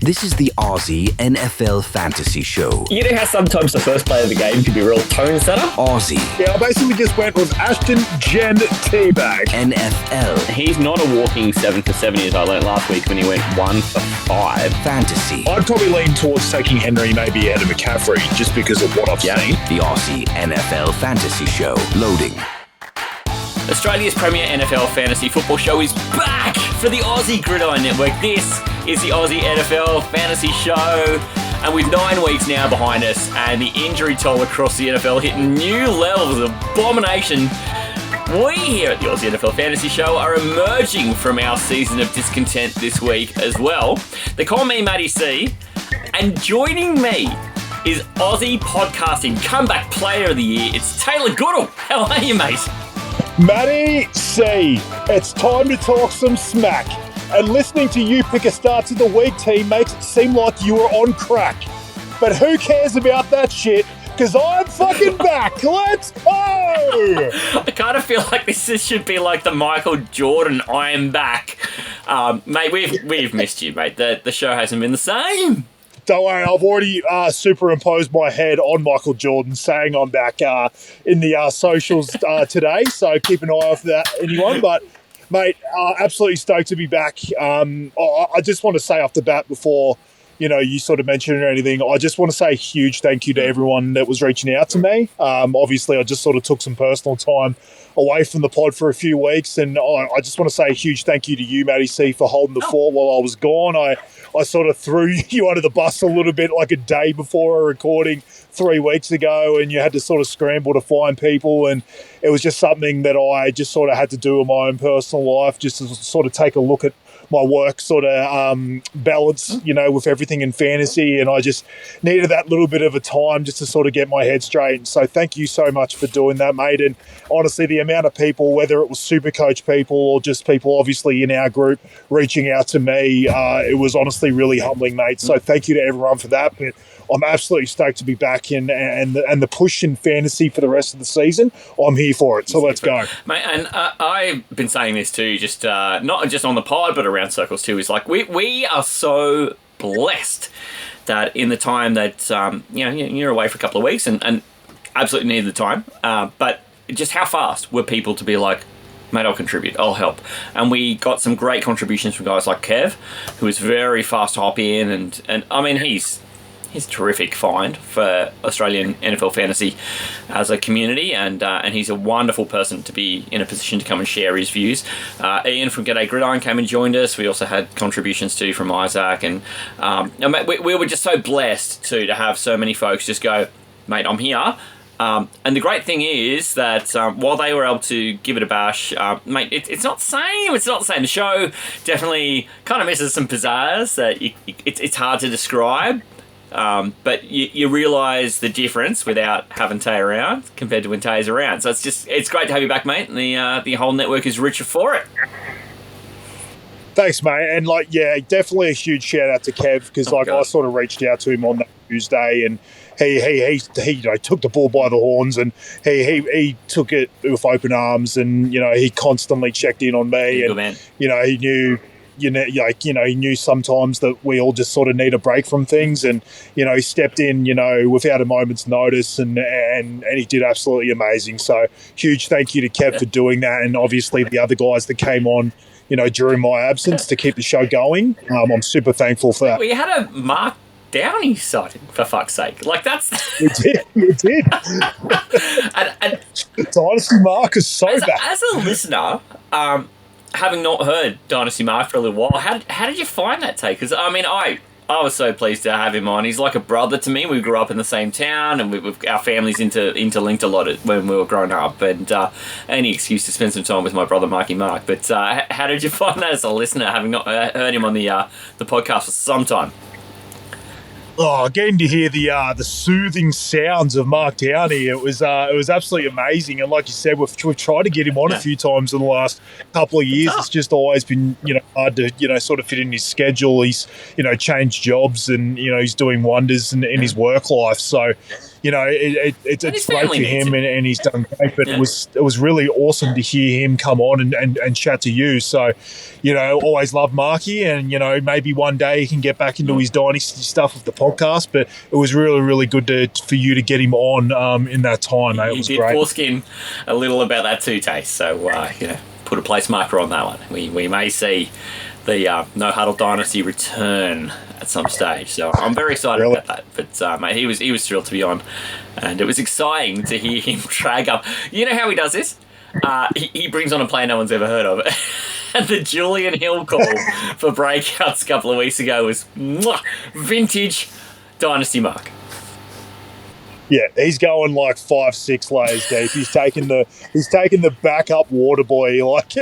This is the Aussie NFL Fantasy Show. You know how sometimes the first play of the game can be a real tone setter? Aussie. Yeah, I basically just went with Ashton Jen Teabag. NFL. He's not a walking 7 for 70 as I learnt last week when he went 1 for 5. Fantasy. I'd probably lean towards taking Henry maybe ahead of McCaffrey just because of what I've seen. The Aussie NFL Fantasy Show. Loading. Australia's premier NFL fantasy football show is back for the Aussie Gridiron Network. This is the Aussie NFL Fantasy Show. And with 9 weeks now behind us and the injury toll across the NFL hitting new levels of abomination, we here at the Aussie NFL Fantasy Show are emerging from our season of discontent this week as well. They call me Matty C, and joining me is Aussie podcasting comeback player of the year. It's Taylor Goodall. How are you, mate? Matty C, it's time to talk some smack. And listening to you pick a start to the week team makes it seem like you were on crack. But who cares about that shit? Because I'm fucking back. Let's go! I kind of feel like this should be like the Michael Jordan I am back. Mate, we've missed you, mate. The show hasn't been the same. Don't worry, I've already superimposed my head on Michael Jordan saying I'm back in the socials today, so keep an eye out for that, anyone. But, mate, absolutely stoked to be back. I just want to say off the bat before, you sort of mentioned or anything, I just want to say a huge thank you to everyone that was reaching out to me. Obviously, I just sort of took some personal time away from the pod for a few weeks, and I just want to say a huge thank you to you, Matty C, for holding the fort while I was gone. I sort of threw you under the bus a little bit like a day before a recording 3 weeks ago, and you had to sort of scramble to find people, and it was just something that I just sort of had to do in my own personal life, just to sort of take a look at my work sort of balance, with everything in fantasy, and I just needed that little bit of a time just to sort of get my head straight. So thank you so much for doing that, mate. And honestly, the amount of people, whether it was Supercoach people or just people obviously in our group reaching out to me, it was honestly really humbling, mate. So thank you to everyone for that. But I'm absolutely stoked to be back in, and the push in fantasy for the rest of the season. I'm here for it, so let's go. Mate, and I've been saying this too, just not just on the pod, but around circles too, is like we are so blessed that in the time that, you're away for a couple of weeks and absolutely needed the time, but just how fast were people to be like, mate, I'll contribute, I'll help. And we got some great contributions from guys like Kev, who was very fast to hop in, and I mean, he's a terrific find for Australian NFL fantasy as a community, and he's a wonderful person to be in a position to come and share his views. Ian from G'day Gridiron came and joined us. We also had contributions too from Isaac, and we were just so blessed to have so many folks just go, mate, I'm here. And the great thing is that while they were able to give it a bash, mate, it's not the same. It's not the same. The show definitely kind of misses some pizzazz that it's hard to describe. But you realise the difference without having Tay around compared to when Tay's around. So it's great to have you back, mate, and the whole network is richer for it. Thanks, mate. And definitely a huge shout out to Kev, because I sort of reached out to him on that Tuesday, and he took the bull by the horns, and he took it with open arms, and he constantly checked in on me, and he knew. He knew sometimes that we all just sort of need a break from things, and he stepped in without a moment's notice, and he did absolutely amazing. So huge thank you to Kev for doing that, and obviously the other guys that came on during my absence to keep the show going. I'm super thankful for that. We had a Mark Downey sighting, for fuck's sake. Like, that's... We did. and Dynasty Mark is so bad. As a listener, having not heard Dynasty Mark for a little while, how did you find that take? Because, I mean, I was so pleased to have him on. He's like a brother to me. We grew up in the same town, and our families interlinked a lot when we were growing up. And any excuse to spend some time with my brother, Marky Mark. But how did you find that as a listener, having not heard him on the podcast for some time? Oh, getting to hear the soothing sounds of Mark Downey, it was absolutely amazing. And like you said, we've tried to get him on a few times in the last couple of years. It's just always been hard to sort of fit in his schedule. He's changed jobs, and he's doing wonders in his work life. So it's his great family for needs him, it. and he's done great. But Yeah. it was really awesome to hear him come on and chat to you. So, always love Marky, and maybe one day he can get back into his dynasty stuff with the podcast. But it was really, really good for you to get him on in that time. Mate. It He was did great. foreskin a little about that too, Taste. So, put a place marker on that one. We may see the No Huddle Dynasty return at some stage. So I'm very excited Really? about that. But mate, he was thrilled to be on, and it was exciting to hear him drag up. You know how he does this? He brings on a player no one's ever heard of. And the Julian Hill call for breakouts a couple of weeks ago was vintage Dynasty Mark. Yeah, he's going like 5-6 layers deep. He's taking the backup water boy, like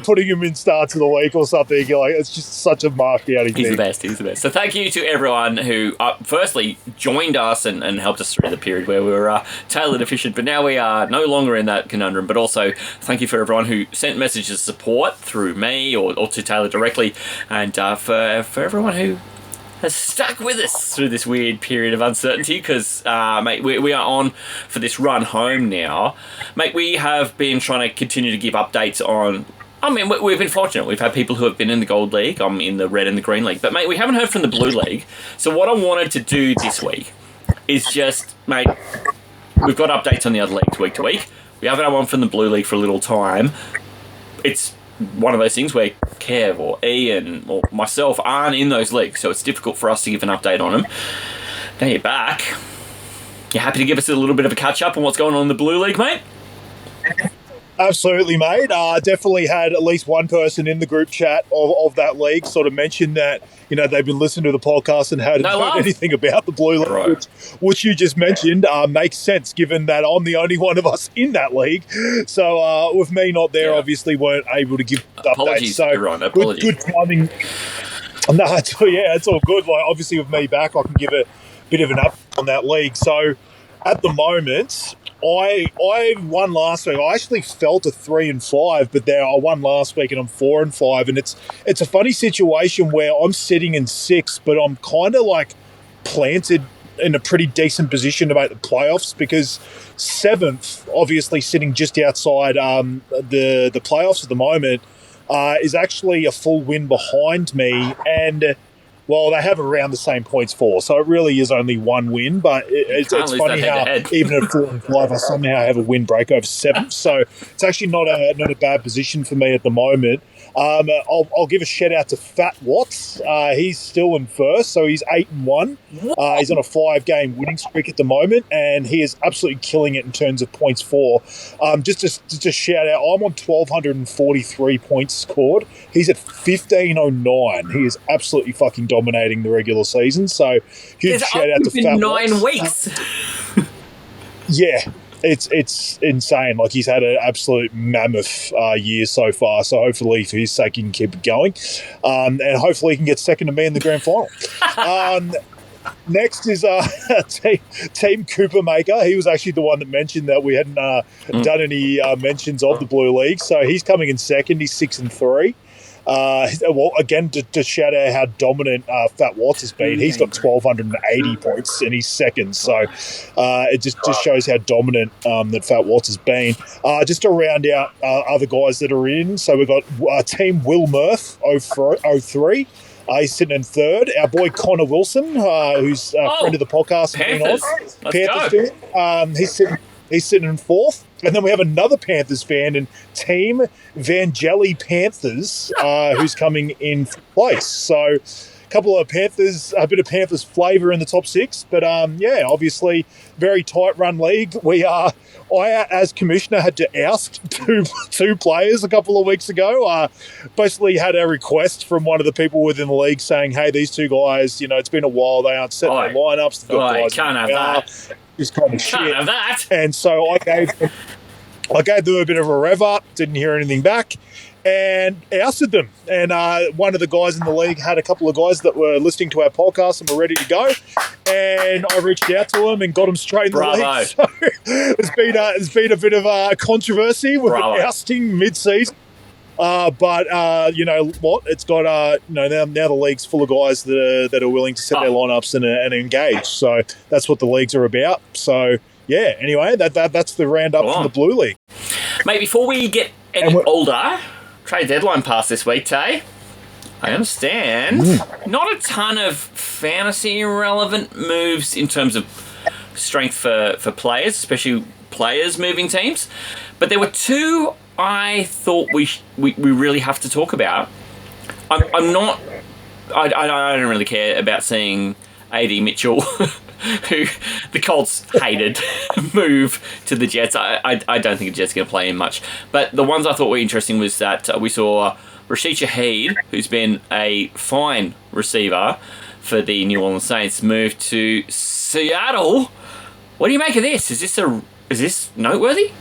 putting him in starts of the week or something. It's just such a marked out. He's the best. So thank you to everyone who firstly joined us and helped us through the period where we were tailor deficient, but now we are no longer in that conundrum. But also thank you for everyone who sent messages of support through me or to Taylor directly, and for everyone who has stuck with us through this weird period of uncertainty, because, mate, we are on for this run home now. Mate, we have been trying to continue to give updates on... I mean, we've been fortunate. We've had people who have been in the Gold League. I'm in the Red and the Green League. But, mate, we haven't heard from the Blue League. So what I wanted to do this week is just, mate, we've got updates on the other leagues week to week. We haven't had one from the Blue League for a little time. It's one of those things where Kev or Ian or myself aren't in those leagues, so it's difficult for us to give an update on them. Now you're back. You happy to give us a little bit of a catch-up on what's going on in the Blue League, mate? Absolutely, mate. Definitely had at least one person in the group chat of that league sort of mentioned that, they've been listening to the podcast and hadn't heard anything about the Blue League, Right. which you just mentioned makes sense given that I'm the only one of us in that league. So with me not there, obviously weren't able to give Apologies, updates. So everyone. Apologies. Good timing. No, it's all good. Like, obviously with me back, I can give a bit of an update on that league. So at the moment... I won last week. I actually fell to 3-5, but I won last week and I'm 4-5. And it's a funny situation where I'm sitting in 6th, but I'm kind of like planted in a pretty decent position to make the playoffs, because 7th, obviously sitting just outside the playoffs at the moment, is actually a full win behind me. And well, they have around the same points for, so it really is only one win. But it's funny how even at 4-5, I somehow have a win break over 7th. So it's actually not a bad position for me at the moment. I'll give a shout out to Fat Watts. He's still in first, so he's 8-1. He's on a 5-game winning streak at the moment, and he is absolutely killing it in terms of points for. Just a shout out, I'm on 1,243 points scored. He's at 1,509. He is absolutely fucking dominating the regular season. So huge shout out to Fat Watts. 9 weeks. Yeah. It's insane. Like, he's had an absolute mammoth year so far. So hopefully, for his sake, he can keep it going, and hopefully, he can get second to me in the grand final. Next is Team Cooper Maker. He was actually the one that mentioned that we hadn't done any mentions of the Blue League. So he's coming in second. He's 6-3. Well, again, to shout out how dominant Fat Watts has been. He's got 1,280 points and he's second. So it just shows how dominant that Fat Watts has been. Just to round out other guys that are in. So we've got Team Will Murph, 03. He's sitting in third. Our boy Connor Wilson, who's a friend of the podcast. Panthers. Let's go. He's sitting in fourth. And then we have another Panthers fan in Team Vangeli Panthers, who's coming in place. So a couple of Panthers, a bit of Panthers flavour in the top 6. But, yeah, obviously, very tight run league. I, as commissioner, had to oust two players a couple of weeks ago. Basically had a request from one of the people within the league saying, hey, these two guys, it's been a while. They aren't setting their lineups. Can't have that. Just kind of shit. Can't have that. And so I gave them a bit of a rev up, didn't hear anything back, and ousted them. And one of the guys in the league had a couple of guys that were listening to our podcast and were ready to go. And I reached out to them and got them straight in the league. So it's been a bit of a controversy with ousting mid-season. But you know what? It's got now the league's full of guys that are willing to set their lineups and engage. So that's what the leagues are about. So yeah. Anyway, that's the roundup from the Blue League. Mate, before we get any older, trade deadline passed this week, Tay. I understand. Not a ton of fantasy relevant moves in terms of strength for players, especially players moving teams. But there were two I thought we really have to talk about. I don't really care about seeing AD Mitchell, who the Colts hated, move to the Jets. I don't think the Jets are going to play him much. But the ones I thought were interesting was that we saw Rashid Shaheed, who's been a fine receiver for the New Orleans Saints, move to Seattle. What do you make of this? Is this noteworthy?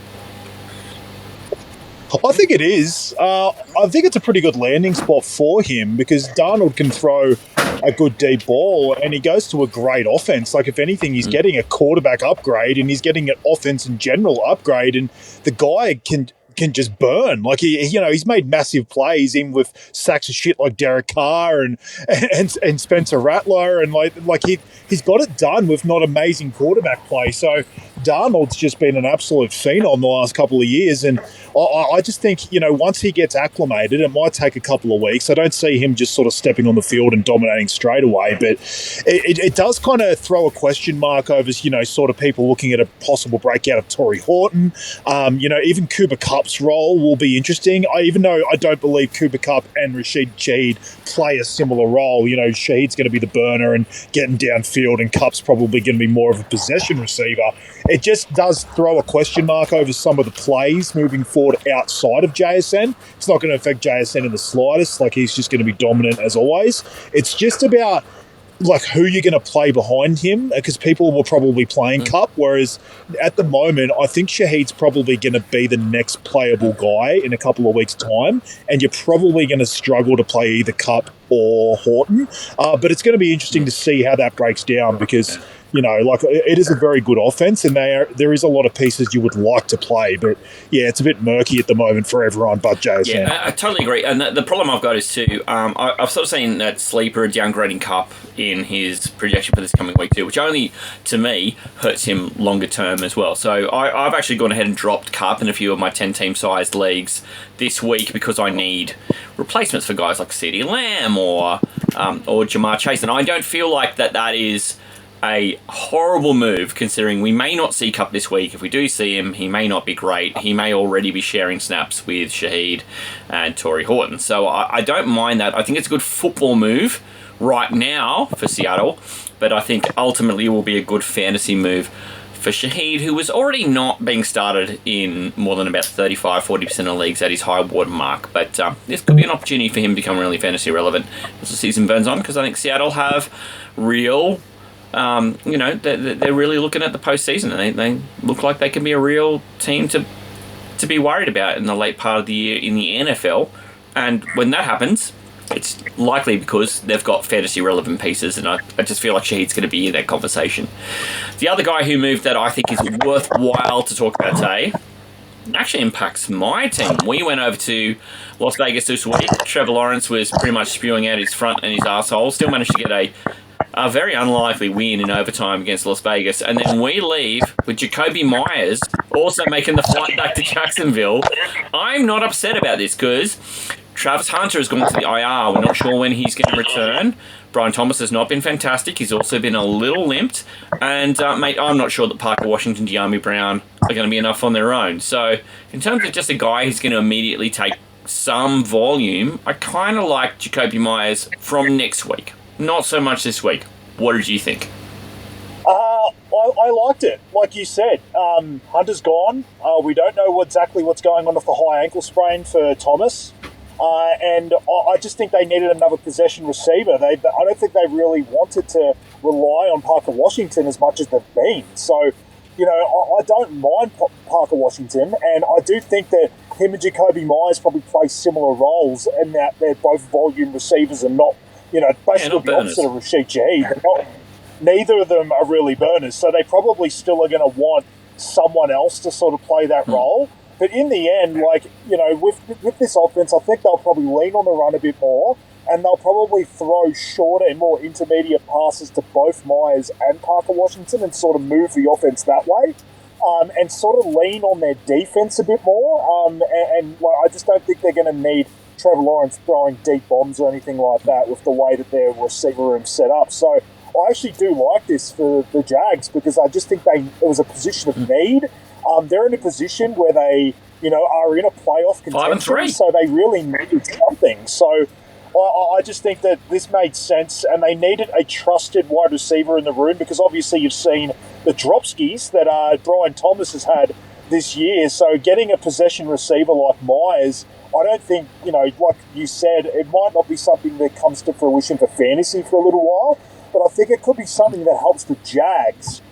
I think it is. I think it's a pretty good landing spot for him because Darnold can throw a good deep ball and he goes to a great offense. Like, if anything, he's getting a quarterback upgrade and he's getting an offense in general upgrade, and the guy can just burn. Like, he's made massive plays in with sacks of shit like Derek Carr and Spencer Rattler, and like he's got it done with not amazing quarterback play. So Darnold's just been an absolute phenom the last couple of years, and I just think, once he gets acclimated, it might take a couple of weeks. I don't see him just sort of stepping on the field and dominating straight away, but it does kind of throw a question mark over, sort of people looking at a possible breakout of Torrey Horton. Even Cooper Kupp's role will be interesting. Even though I don't believe Cooper Kupp and Rashid Shaheed play a similar role. Shaheed's going to be the burner and getting downfield, and Kupp's probably going to be more of a possession receiver. It just does throw a question mark over some of the plays moving forward outside of JSN. It's not going to affect JSN in the slightest. Like, he's just going to be dominant as always. It's just about like who you're going to play behind him, because people will probably be playing Kupp, whereas at the moment I think Shaheed's probably going to be the next playable guy in a couple of weeks' time, and you're probably going to struggle to play either Kupp or Horton. But it's going to be interesting to see how that breaks down, because it is a very good offense, and there is a lot of pieces you would like to play, but yeah, it's a bit murky at the moment for everyone but JSN. Yeah, I totally agree. And the problem I've got is too, I've sort of seen that Sleeper downgrading Kupp in his projection for this coming week too, which only, to me, hurts him longer term as well. So I've actually gone ahead and dropped Kupp in a few of my 10-team sized leagues this week because I need replacements for guys like CeeDee Lamb or Jamar Chase, and I don't feel like that is a horrible move, considering we may not see Kupp this week. If we do see him, he may not be great. He may already be sharing snaps with Shaheed and Torrey Horton. So I don't mind that. I think it's a good football move right now for Seattle, but I think ultimately it will be a good fantasy move for Shaheed, who was already not being started in more than about 35-40% of leagues at his high water mark. But this could be an opportunity for him to become really fantasy relevant as the season burns on, because I think Seattle have real... they're really looking at the postseason, and they look like they can be a real team to be worried about in the late part of the year in the NFL. And when that happens, it's likely because they've got fantasy relevant pieces, and I just feel like Shaheed's going to be in that conversation. The other guy who moved that I think is worthwhile to talk about today actually impacts my team. We went over to Las Vegas this week. Trevor Lawrence was pretty much spewing out his front and his asshole. Still managed to get a very unlikely win in overtime against Las Vegas, and then we leave with Jacoby Myers also making the flight back to Jacksonville. I'm not upset about this because Travis Hunter has gone to the IR. We're not sure when he's going to return. Brian Thomas has not been fantastic. He's also been a little limped. And, mate, I'm not sure that Parker Washington, De'Ami Brown are going to be enough on their own. So, in terms of just a guy who's going to immediately take some volume, I kind of like Jacoby Myers from next week. Not so much this week. What did you think? I liked it. Like you said, Hunter's gone. We don't know exactly what's going on with the high ankle sprain for Thomas. And I just think they needed another possession receiver. I don't think they really wanted to rely on Parker Washington as much as they've been. So, I don't mind Parker Washington, and I do think that him and Jacoby Myers probably play similar roles in that they're both volume receivers and not, basically the opposite of Rashid Shaheed. Neither of them are really burners, so they probably still are going to want someone else to sort of play that role. But in the end, like, you know, with this offense, I think they'll probably lean on the run a bit more, and they'll probably throw shorter and more intermediate passes to both Myers and Parker Washington and sort of move the offense that way. And sort of lean on their defense a bit more. And like, I just don't think they're going to need Trevor Lawrence throwing deep bombs or anything like that with the way that their receiver room's set up. So I actually do like this for the Jags because I just think it was a position of need. They're in a position where they, you know, are in a playoff contention, so they really needed something. So I just think that this made sense, and they needed a trusted wide receiver in the room because obviously you've seen the dropskis that Brian Thomas has had this year. So getting a possession receiver like Myers, I don't think, you know, like you said, it might not be something that comes to fruition for fantasy for a little while, but I think it could be something that helps the Jags,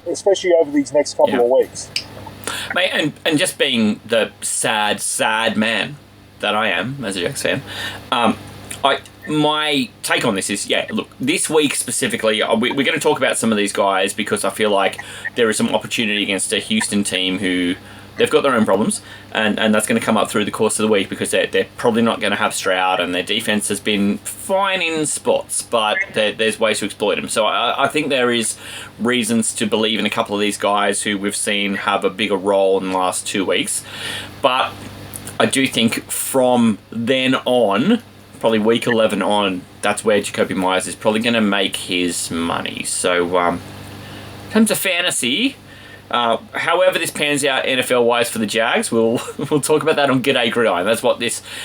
especially over these next couple of weeks. Mate, and just being the sad man that I am as a Jags fan, my take on this is, look, this week specifically, we're going to talk about some of these guys because I feel like there is some opportunity against a Houston team who they've got their own problems, and that's going to come up through the course of the week because they're probably not going to have Stroud, and their defense has been fine in spots, but there's ways to exploit them. So I think there is reasons to believe in a couple of these guys who we've seen have a bigger role in the last 2 weeks. But I do think from then on, probably week 11 on, that's where Jacoby Myers is probably going to make his money. So in terms of fantasy, however this pans out NFL-wise for the Jags, we'll talk about that on G'day Gridiron. That's what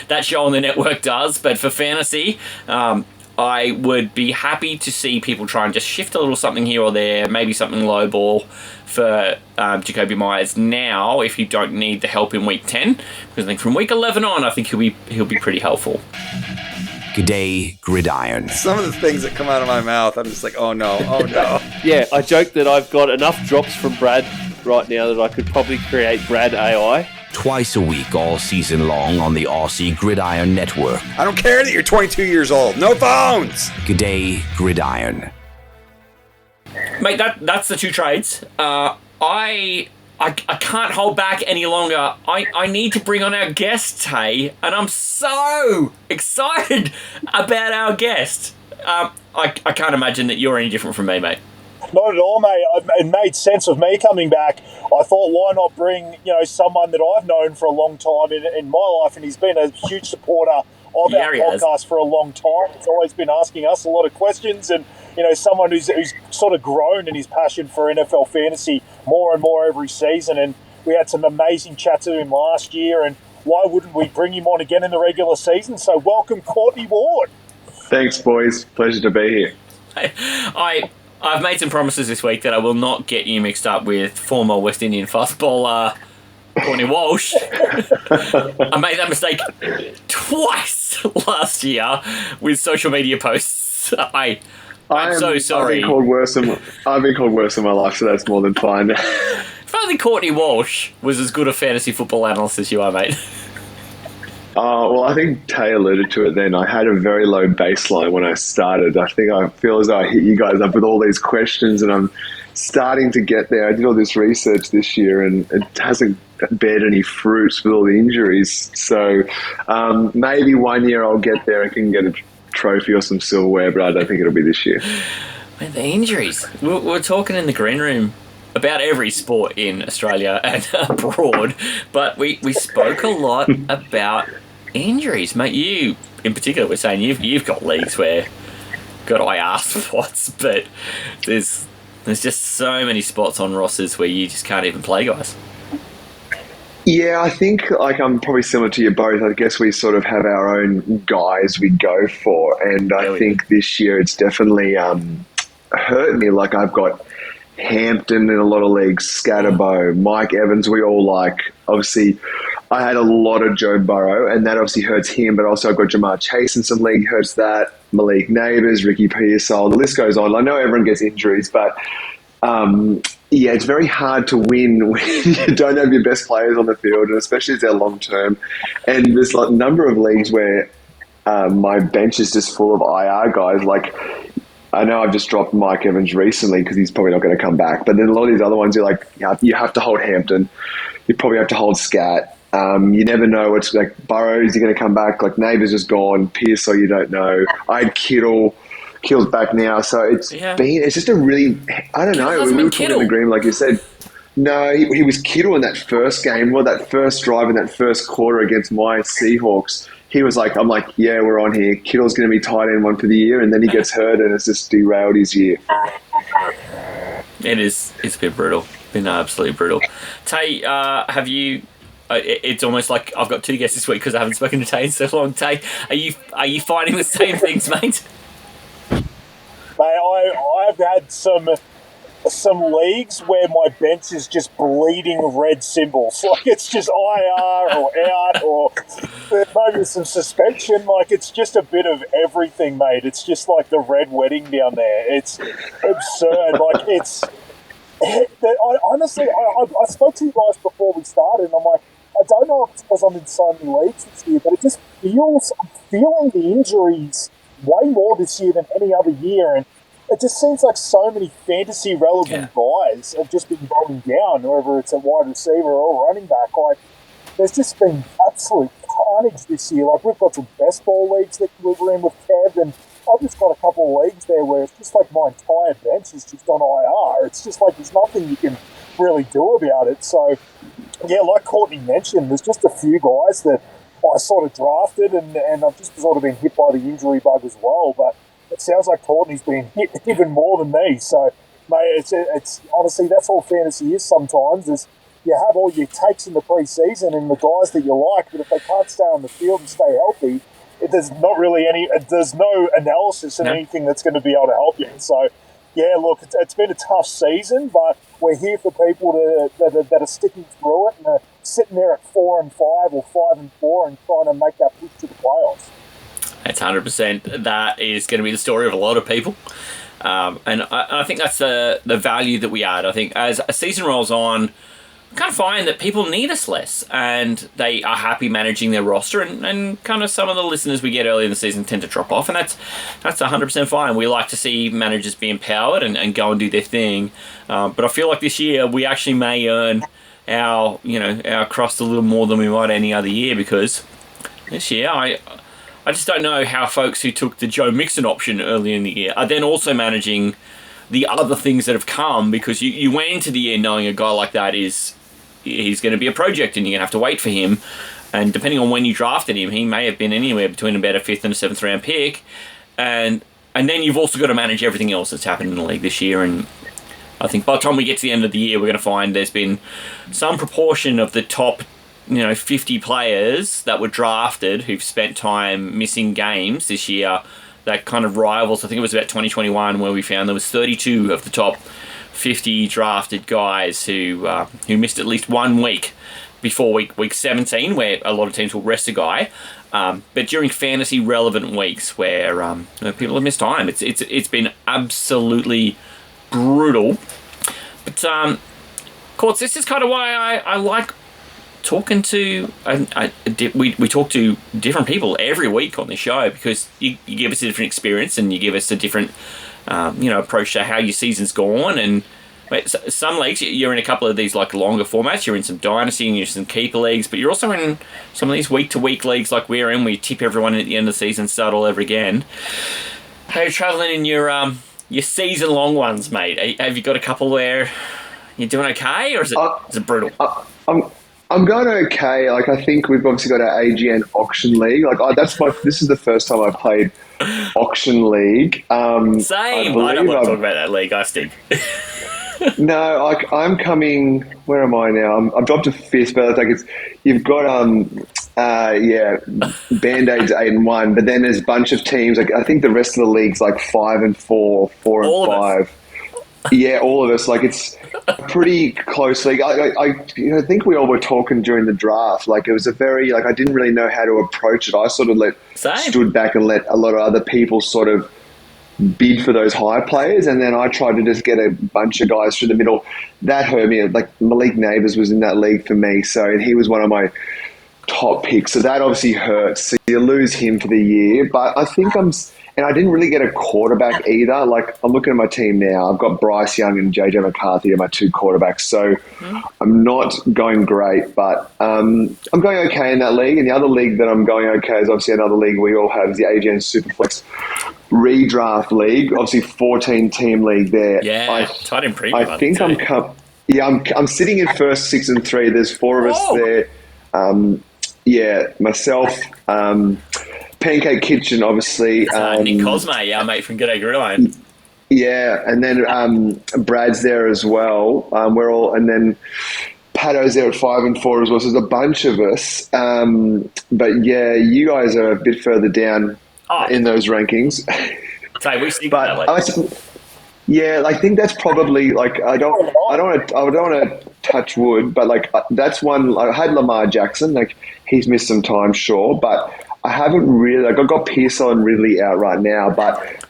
that show on the network does. But for fantasy, I would be happy to see people try and just shift a little something here or there, maybe something low ball for Jacoby Myers now if you don't need the help in week 10, because I think from week 11 on, I think he'll be pretty helpful. G'day Gridiron. Some of the things that come out of my mouth, I'm just like, oh no. Yeah, I joke that I've got enough drops from Brad right now that I could probably create Brad AI. Twice a week all season long on the Aussie Gridiron Network. I don't care that you're 22 years old. No phones! G'day Gridiron. Mate, that's the two trades. I can't hold back any longer. I need to bring on our guest, Tay, and I'm so excited about our guest. I can't imagine that you're any different from me, mate. Not at all, mate. It made sense of me coming back. I thought, why not bring, you know, someone that I've known for a long time in my life, and he's been a huge supporter of our podcast for a long time. He's always been asking us a lot of questions, and, you know, someone who's sort of grown in his passion for NFL fantasy more and more every season. And we had some amazing chats with him last year, and why wouldn't we bring him on again in the regular season? So welcome, Courtney Ward. Thanks, boys. Pleasure to be here. I've made some promises this week that I will not get you mixed up with former West Indian fastballer Courtney Walsh. I made that mistake twice last year with social media posts. I'm so sorry. I've been called worse in my life, so that's more than fine. If only Courtney Walsh was as good a fantasy football analyst as you are, mate. Well, I think Tay alluded to it then. I had a very low baseline when I started. I feel as though I hit you guys up with all these questions, and I'm starting to get there. I did all this research this year, and it hasn't bared any fruits with all the injuries. So maybe 1 year I'll get there and can get a trophy or some silverware, but I don't think it'll be this year. Man, the injuries. We're talking in the green room about every sport in Australia and abroad, but we spoke a lot about injuries, mate. You, in particular, were saying you've got leagues where got IR spots, but there's just so many spots on rosters where you just can't even play guys. Yeah, I think I'm probably similar to you both. I guess we sort of have our own guys we go for, and I think this year it's definitely hurt me. Like, I've got Hampton in a lot of leagues, Scatterbo, Mike Evans, we all like. Obviously, I had a lot of Joe Burrow, and that obviously hurts him, but also I've got Jamar Chase in some league, hurts that. Malik Neighbours, Ricky Pearsall, the list goes on. I know everyone gets injuries, but yeah, it's very hard to win when you don't have your best players on the field, and especially if they're long term. And there's like a number of leagues where my bench is just full of IR guys. Like, I know I've just dropped Mike Evans recently because he's probably not going to come back. But then a lot of these other ones, you're like, you have to hold Hampton. you probably have to hold scat. You never know what's like. Burrows, you're going to come back. Like Neighbours is gone. Pearso, you don't know. I had Kittle. Kittle's back now, so it's just a really, I don't know. We were talking in agreement, like you said. No, he was Kittle in that first game, that first drive in that first quarter against my Seahawks. He was like, I'm like, yeah, we're on here. Kittle's going to be tight end one for the year, and then he gets hurt, and it's just derailed his year. It's been brutal. Been absolutely brutal. Tay, have you? It's almost like I've got two guests this week because I haven't spoken to Tay in so long. Tay, are you finding the same things, mate? Mate, I've had some leagues where my bench is just bleeding red symbols. Like it's just IR or out or maybe some suspension. Like it's just a bit of everything, mate. It's just like the red wedding down there. It's absurd. Like it's... Honestly, I spoke to you guys before we started and I'm like, I don't know if it's because I'm in so many leagues this year, but it just I'm feeling the injuries way more this year than any other year, and it just seems like so many fantasy relevant guys have just been going down, whether it's a wide receiver or a running back. Like, there's just been absolute carnage this year. Like, we've got some best ball leagues that we're in with Kev, and I've just got a couple of leagues there where it's just like my entire bench is just on IR. It's just like there's nothing you can really do about it. So, yeah, like Courtney mentioned, there's just a few guys that I sort of drafted, and I've just sort of been hit by the injury bug as well. But it sounds like Courtney's been hit even more than me. So, mate, it's honestly, that's all fantasy is sometimes, is you have all your takes in the pre-season and the guys that you like, but if they can't stay on the field and stay healthy, there's no analysis and anything that's going to be able to help you. So, yeah, look, it's been a tough season, but we're here for people that are sticking through it and are sitting there at 4-5 or 5-4 and trying to make that push to the playoffs. That's 100%. That is going to be the story of a lot of people. And I think that's the value that we add. I think as a season rolls on, I kind of find that people need us less and they are happy managing their roster, and kind of some of the listeners we get early in the season tend to drop off, and that's 100% fine. We like to see managers be empowered and go and do their thing. But I feel like this year we actually may earn our crust a little more than we might any other year, because this year I just don't know how folks who took the Joe Mixon option early in the year are then also managing the other things that have come, because you went into the year knowing a guy like that he's going to be a project and you're going to have to wait for him. And depending on when you drafted him, he may have been anywhere between about a 5th and a 7th round pick. And then you've also got to manage everything else that's happened in the league this year. And I think by the time we get to the end of the year, we're going to find there's been some proportion of the top 50 players that were drafted who've spent time missing games this year that kind of rivals, I think it was about 2021 where we found there was 32 of the top 50 drafted guys who missed at least 1 week before week 17, where a lot of teams will rest a guy. But during fantasy relevant weeks where people have missed time, it's been absolutely brutal. But Courts, this is kind of why I like talking to we talk to different people every week on the show, because you give us a different experience and you give us a different approach to how your season's gone. And some leagues you're in a couple of these like longer formats, you're in some dynasty and you're in some keeper leagues, but you're also in some of these week-to-week leagues like we're in, where you tip everyone at the end of the season, start all over again. How are you travelling in your season-long ones, mate? Have you got a couple where you're doing okay, or is it brutal? I'm going okay. Like, I think we've obviously got our AGN auction league. Like, this is the first time I've played auction league. Same. I don't want to talk about that league. I stink. No, like, I'm coming. Where am I now? I'm dropped to 5th, but I think you've got Band-Aids 8-1, but then there's a bunch of teams. Like, I think the rest of the league's like 5-4, 4-5. Yeah, all of us. Like, it's pretty close league. I think we all were talking during the draft. Like, it was a very, like, I didn't really know how to approach it. I sort of stood back and let a lot of other people sort of bid for those high players, and then I tried to just get a bunch of guys through the middle. That hurt me. Like, Malik Neighbours was in that league for me, so he was one of my top picks. So that obviously hurts. So you lose him for the year, but I think and and I didn't really get a quarterback either. Like, I'm looking at my team now. I've got Bryce Young and JJ McCarthy are my 2 quarterbacks. So I'm not going great, but I'm going okay in that league. And the other league that I'm going okay is obviously another league we all have is the AGN Superflex Redraft League. Obviously, 14-team league there. Yeah, tight in premium. I think I'm sitting in first 6 and 3. There's 4 of us there. Myself, Pancake Kitchen, obviously. Nick Cosme, our mate from G'day Gridiron. Yeah, and then Brad's there as well. We're all, and then Pato's there at 5 and 4 as well. So there's a bunch of us. But yeah, you guys are a bit further down in those rankings. So we see but I think that's probably like I don't want to touch wood, but like that's one. I had Lamar Jackson, like he's missed some time, sure, but I haven't really. Like I've got Pearson and Ridley out right now, but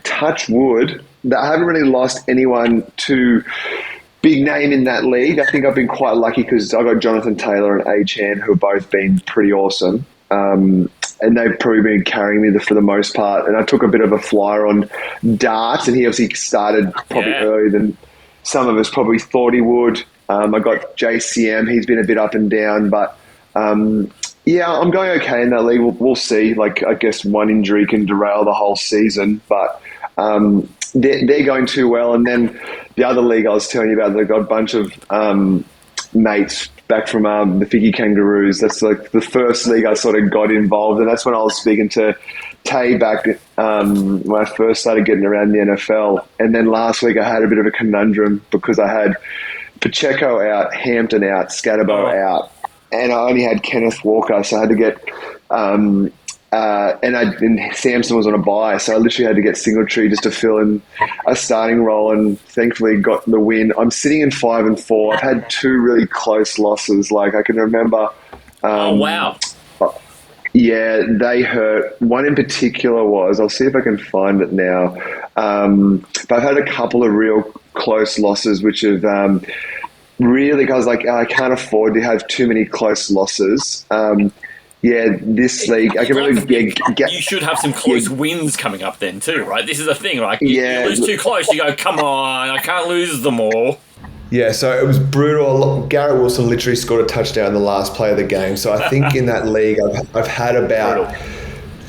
touch wood, that I haven't really lost anyone to big name in that league. I think I've been quite lucky because I got Jonathan Taylor and A-Chan, who have both been pretty awesome. And they've probably been carrying me for the most part. And I took a bit of a flyer on Dart, and he obviously started probably earlier than some of us probably thought he would. I got JCM. He's been a bit up and down, but yeah, I'm going okay in that league. We'll see. Like, I guess one injury can derail the whole season, but they're going too well. And then the other league I was telling you about, they've got a bunch of mates back from the Figgy Kangaroos. That's like the first league I sort of got involved, and that's when I was speaking to Tay back when I first started getting around the NFL. And then last week I had a bit of a conundrum because I had Pacheco out, Hampton out, Scatterbo out, and I only had Kenneth Walker, so I had to get and Samson was on a bye, so I literally had to get Singletary just to fill in a starting role, and thankfully got the win. I'm sitting in 5 and 4. I've had 2 really close losses. Like I can remember. Wow. Yeah, they hurt. One in particular was, I'll see if I can find it now. But I've had a couple of real close losses, which have really, because like I can't afford to have too many close losses. Yeah, this league, I can really get. You should have some close wins coming up then too, right? This is the thing, right? You lose too close, you go, come on, I can't lose them all. Yeah, so it was brutal. Garrett Wilson literally scored a touchdown, the last play of the game. So I think in that league, I've had about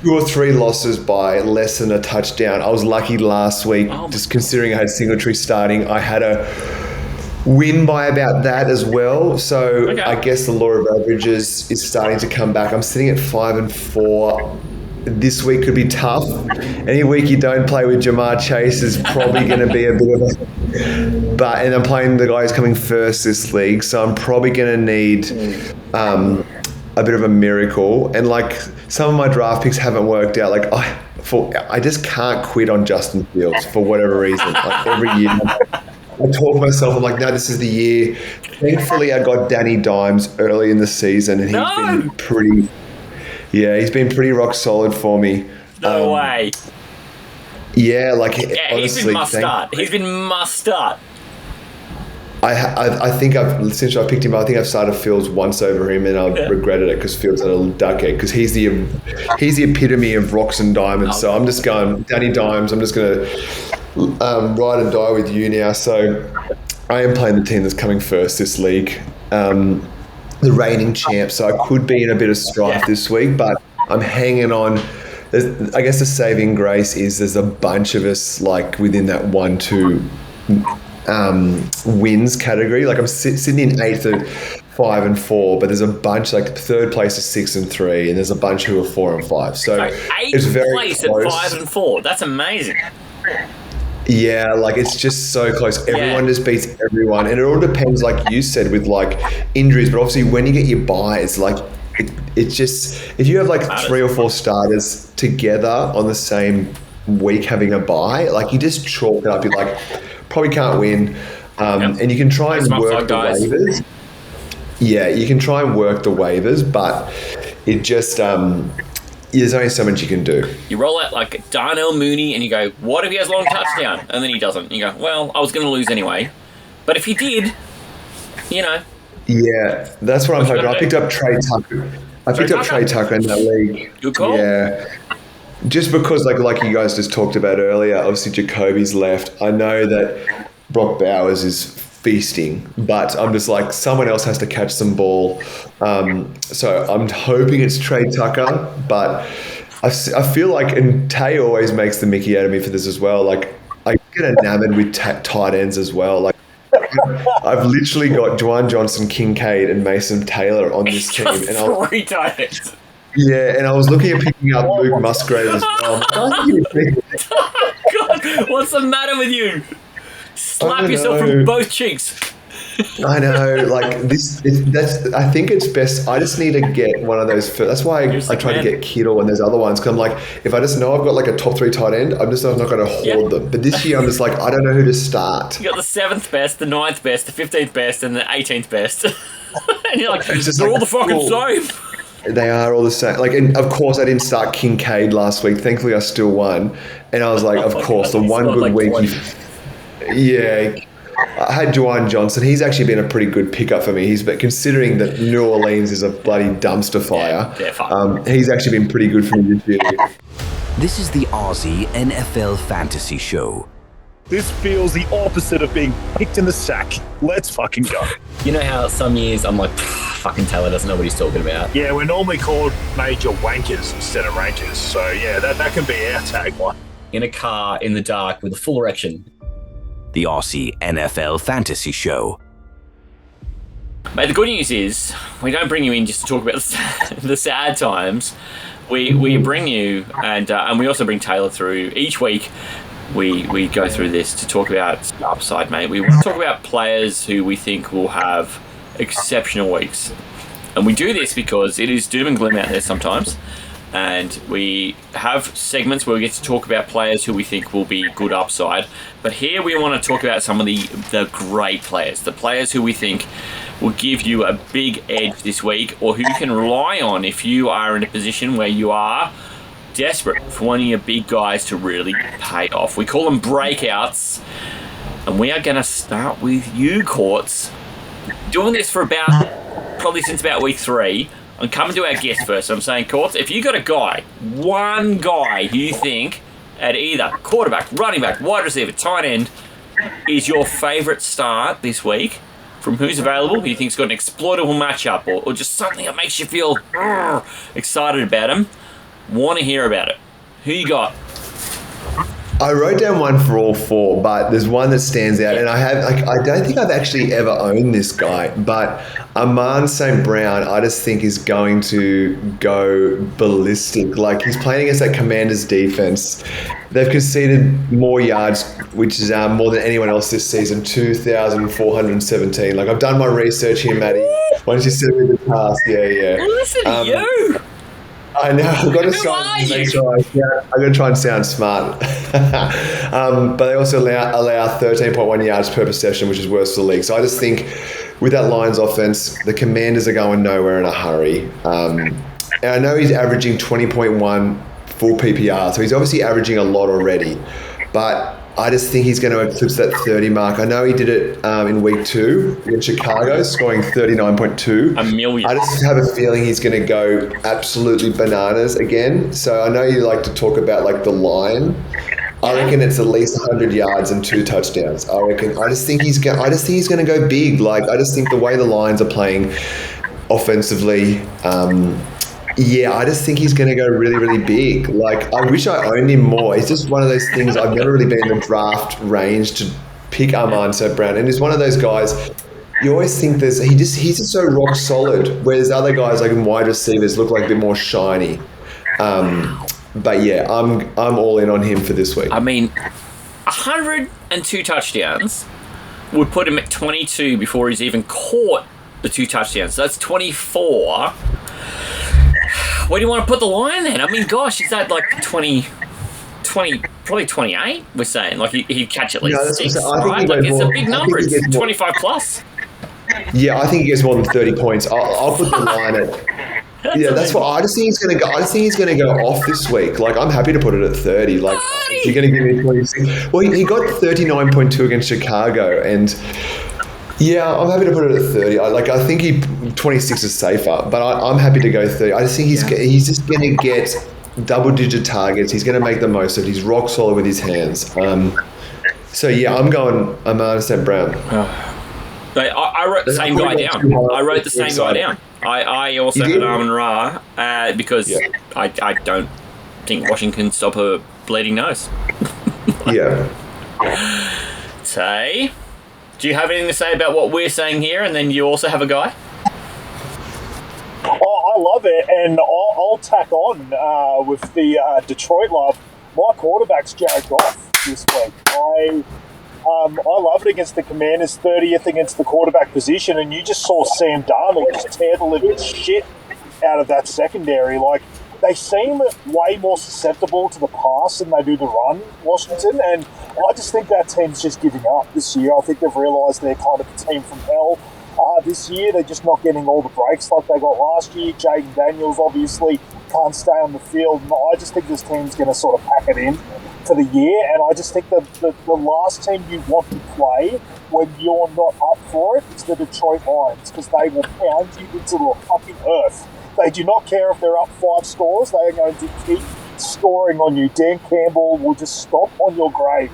2 or 3 losses by less than a touchdown. I was lucky last week, just considering I had Singletary starting. I had a win by about that as well. So I guess the law of averages is starting to come back. I'm sitting at 5 and 4. This week could be tough. Any week you don't play with Jamar Chase is probably going to be a bit of a... and I'm playing the guy who's coming first this league, so I'm probably going to need a bit of a miracle. And like some of my draft picks haven't worked out. Like I just can't quit on Justin Fields for whatever reason. Like every year I talk myself, I'm like, no, this is the year. Thankfully, I got Danny Dimes early in the season, and he's been pretty rock solid for me. No way. Yeah, like honestly, he's been must start. He's been must start. I think since I picked him up, I think I've started Fields once over him, and I've regretted it because Fields had a duck egg, because he's the epitome of rocks and diamonds. So I'm just going Danny Dimes. I'm just going to ride and die with you now. So I am playing the team that's coming first this league, the reigning champ. So I could be in a bit of strife this week, but I'm hanging on. I guess the saving grace is there's a bunch of us like within that 1-2 wins category. Like I'm sitting in 8th at 5 and 4, but there's a bunch, like third place is 6 and 3, and there's a bunch who are 4 and 5. So it's very place close. At 5 and 4. That's amazing. Yeah, like it's just so close. Everyone just beats everyone, and it all depends, like you said, with like injuries. But obviously, when you get your buys, like it's just if you have like 3 or 4 starters together on the same week having a buy, like you just chalk it up. You're like probably can't win, and you can try and work the waivers. Yeah, you can try and work the waivers, but it just there's only so much you can do. You roll out like Darnell Mooney and you go, what if he has long touchdown? And then he doesn't. You go, well, I was going to lose anyway. But if he did, you know. Yeah, that's what I'm hoping. I picked up Trey Tucker. Trey Tucker in that league. Good call. Yeah. just because like you guys just talked about earlier, obviously Jacoby's left. I know that Brock Bowers is feasting, but I'm just like, someone else has to catch some ball. So I'm hoping it's Trey Tucker, but I feel like, and Tay always makes the mickey out of me for this as well. Like, I get enamored with tight ends as well. Like, I've literally got Juwan Johnson, Kincaid, and Mason Taylor on this team. And three tight ends. Yeah, and I was looking at picking up Luke Musgrave as well. God, what's the matter with you? Slap yourself from both cheeks. I know, like this. I think it's best. I just need to get one of those. That's why I try to get Kittle and there's other ones. Because I'm like, if I just know I've got like a top 3 tight end, I'm not going to hoard them. But this year, I'm just like, I don't know who to start. You got the 7th best, the 9th best, the 15th best, and the 18th best. And you're like, they're all the fucking same. They are all the same. Like, and of course, I didn't start Kincaid last week. Thankfully, I still won. And I was like, of course, the one good week. Yeah. I had Juwan Johnson. He's actually been a pretty good pickup for me. But considering that New Orleans is a bloody dumpster fire, he's actually been pretty good for me this year. This is the Aussie NFL Fantasy Show. This feels the opposite of being picked in the sack. Let's fucking go. You know how some years I'm like, fucking Taylor doesn't know what he's talking about. Yeah, we're normally called major wankers instead of rankers. So yeah, that can be our tagline. In a car in the dark with a full erection. The Aussie NFL Fantasy Show. Mate, the good news is we don't bring you in just to talk about the sad times. We bring you, and we also bring Taylor through each week. We go through this to talk about upside, mate. We want to talk about players who we think will have exceptional weeks, and we do this because it is doom and gloom out there sometimes. And we have segments where we get to talk about players who we think will be good upside. But here we want to talk about some of the great players, the players who we think will give you a big edge this week, or who you can rely on if you are in a position where you are desperate for one of your big guys to really pay off. We call them breakouts. And we are going to start with you, Courts. Doing this for probably since about week 3. I'm coming to our guest first. I'm saying, Courts, if you got a guy, one guy who you think at either quarterback, running back, wide receiver, tight end, is your favourite start this week, from who's available, who you think's got an exploitable matchup, or just something that makes you feel excited about him, want to hear about it. Who you got? I wrote down one for all 4, but there's one that stands out, and I don't think I've actually ever owned this guy, but Amon St. Brown, I just think is going to go ballistic. Like, he's playing against that Commanders defense. They've conceded more yards, which is more than anyone else this season, 2,417. Like, I've done my research here, Matty. Why don't you send me the task? Yeah. Listen to you. I know. I've got to make sure I'm going to try and sound smart. But they also allow 13.1 yards per possession, which is worst of the league. So I just think with that Lions offense, the Commanders are going nowhere in a hurry. And I know he's averaging 20.1 full PPR, so he's obviously averaging a lot already. But I just think he's going to eclipse that 30 mark. I know he did it in week 2 in Chicago, scoring 39.2. A million. I just have a feeling he's going to go absolutely bananas again. So I know you like to talk about like the line. I reckon it's at least 100 yards and 2 touchdowns. I just think he's going to go big. Like, I just think the way the Lions are playing offensively, I just think he's going to go really, really big. Like, I wish I owned him more. It's just one of those things. I've never really been in the draft range to pick Amon St. Brown. And he's one of those guys, you always think he's just so rock solid, whereas other guys like in wide receivers look like a bit more shiny. But yeah, I'm all in on him for this week. I mean, 102 touchdowns would put him at 22 before he's even caught the 2 touchdowns. So that's 24. Where do you want to put the line then? I mean, gosh, is that like 20, probably 28, we're saying? Like, he'd catch at least 6, right? Like, it's a big number. It's 25 plus. Yeah, I think he gets more than 30 points. I'll put the line at... Yeah, that's what I just think he's going to go. I just think he's going to go off this week. Like, I'm happy to put it at 30. Like, if you're going to give me 26. Well, he got 39.2 against Chicago, and yeah, I'm happy to put it at 30. I think 26 is safer, but I'm happy to go 30. I just think he's just going to get double-digit targets. He's going to make the most of it. He's rock solid with his hands. So yeah, I'm going Amon St. Brown. I wrote the same guy down. I wrote the same guy down. I also had Amon Ra because I don't think Washington can stop a bleeding nose. Yeah. Tay, do you have anything to say about what we're saying here? And then you also have a guy? Oh, I love it, and I'll tack on with the Detroit love. My quarterback's Jared Goff this week. I love it against the Commanders, 30th against the quarterback position, and you just saw Sam Darnold just tear the living shit out of that secondary. Like, they seem way more susceptible to the pass than they do the run, Washington, and I just think that team's just giving up this year. I think they've realised they're kind of a team from hell. This year, they're just not getting all the breaks like they got last year. Jaden Daniels obviously can't stay on the field. And I just think this team's going to sort of pack it in for the year. And I just think the last team you want to play when you're not up for it is the Detroit Lions, because they will pound you into the fucking earth. They do not care if they're up 5 scores. They are going to keep scoring on you. Dan Campbell will just stomp on your grave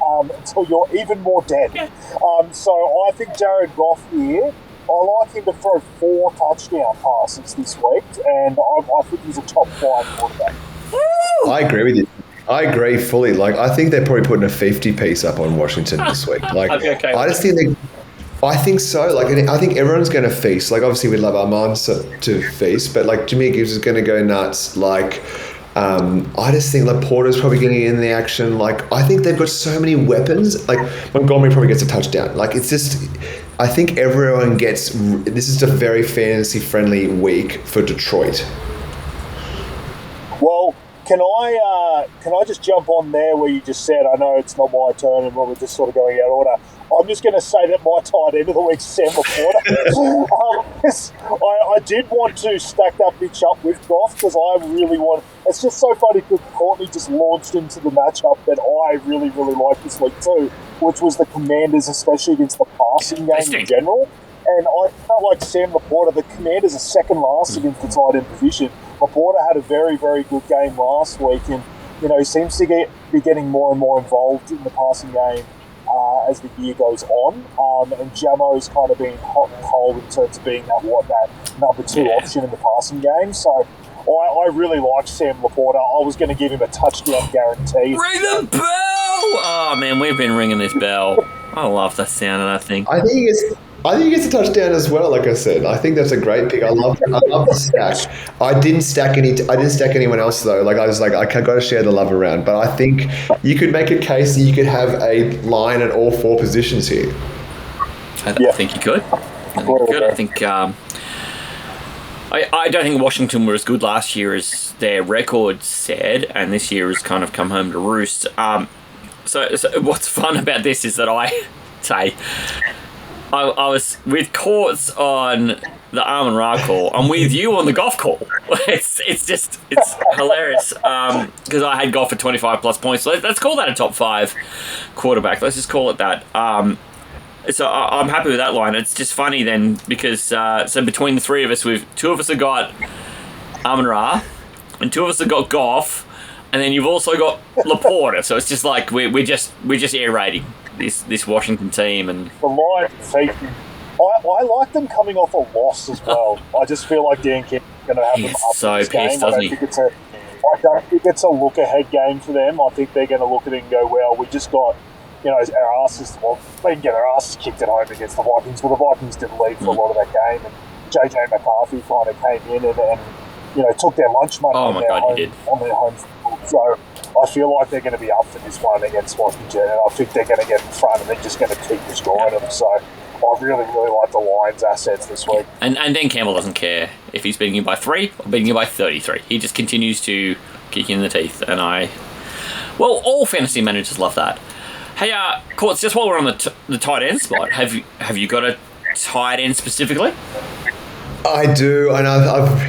until you're even more dead. So I think Jared Goff here, I like him to throw 4 touchdown passes this week, and I think he's a top 5 quarterback. I agree with you. I agree fully. Like, I think they're probably putting a 50 piece up on Washington this week. Like, I just think I think so. Like, I think everyone's going to feast. Like, obviously we'd love Armand to feast, but like Jimmy Gibbs is going to go nuts. Like, I just think Laporta's probably getting in the action. Like, I think they've got so many weapons. Like, Montgomery probably gets a touchdown. Like, it's just, I think everyone gets, this is a very fantasy-friendly week for Detroit. Well, can I just jump on there where you just said, I know it's not my turn and we're just sort of going out of order. I'm just going to say that my tight end of the week's Sam Laporta. I did want to stack that bitch up with Goff because I really want... It's just so funny because Courtney just launched into the matchup that I really, really like this week too, which was the Commanders, especially against the passing game in general. And I felt like Sam Laporta, the Commanders are second last against the tight end position. Laporta had a very, very good game last week, and he seems to be getting more and more involved in the passing game as the year goes on. And Jamo's kind of been hot and cold in terms of being that number 2 option in the passing game. So I really like Sam Laporta. I was going to give him a touchdown guarantee. Ring the bell! Oh, man, we've been ringing this bell. I love the sound of that thing. I think he gets a touchdown as well. Like I said, I think that's a great pick. I love the stack. I didn't stack anyone else though. Like, I was like, I got to share the love around. But I think you could make a case that you could have a line at all 4 positions here. I think you could. I think I don't think Washington were as good last year as their record said, and this year has kind of come home to roost. So what's fun about this is that I was with Courts on the Amon Ra call. I'm with you on the Goff call. It's hilarious because I had Goff for 25 plus points. So let's call that a top 5 quarterback. Let's just call it that. So I'm happy with that line. It's just funny then because so between the 3 of us, 2 of us have got Amon Ra and 2 of us have got Goff, and then you've also got Laporta. So it's just like we're just air raiding this Washington team. And the line safety, I like them coming off a loss as well. I just feel like Dan Campbell's going to have them up so in this pissed, game. doesn't he? I don't think it's a look-ahead game for them. I think they're going to look at it and go, well, we just got, our asses, they can get their asses kicked at home against the Vikings. Well, the Vikings did lead for a lot of that game, and JJ McCarthy kind of came in and took their lunch money on their home field. So I feel like they're going to be up for this one against Washington, and I think they're going to get in front and they're just going to keep destroying them. So I really, really like the Lions' assets this week. And Dan Campbell doesn't care if he's beating you by 3 or beating you by 33. He just continues to kick you in the teeth, and all fantasy managers love that. Hey, Courts, just while we're on the tight end spot, have you got a tight end specifically? I do, and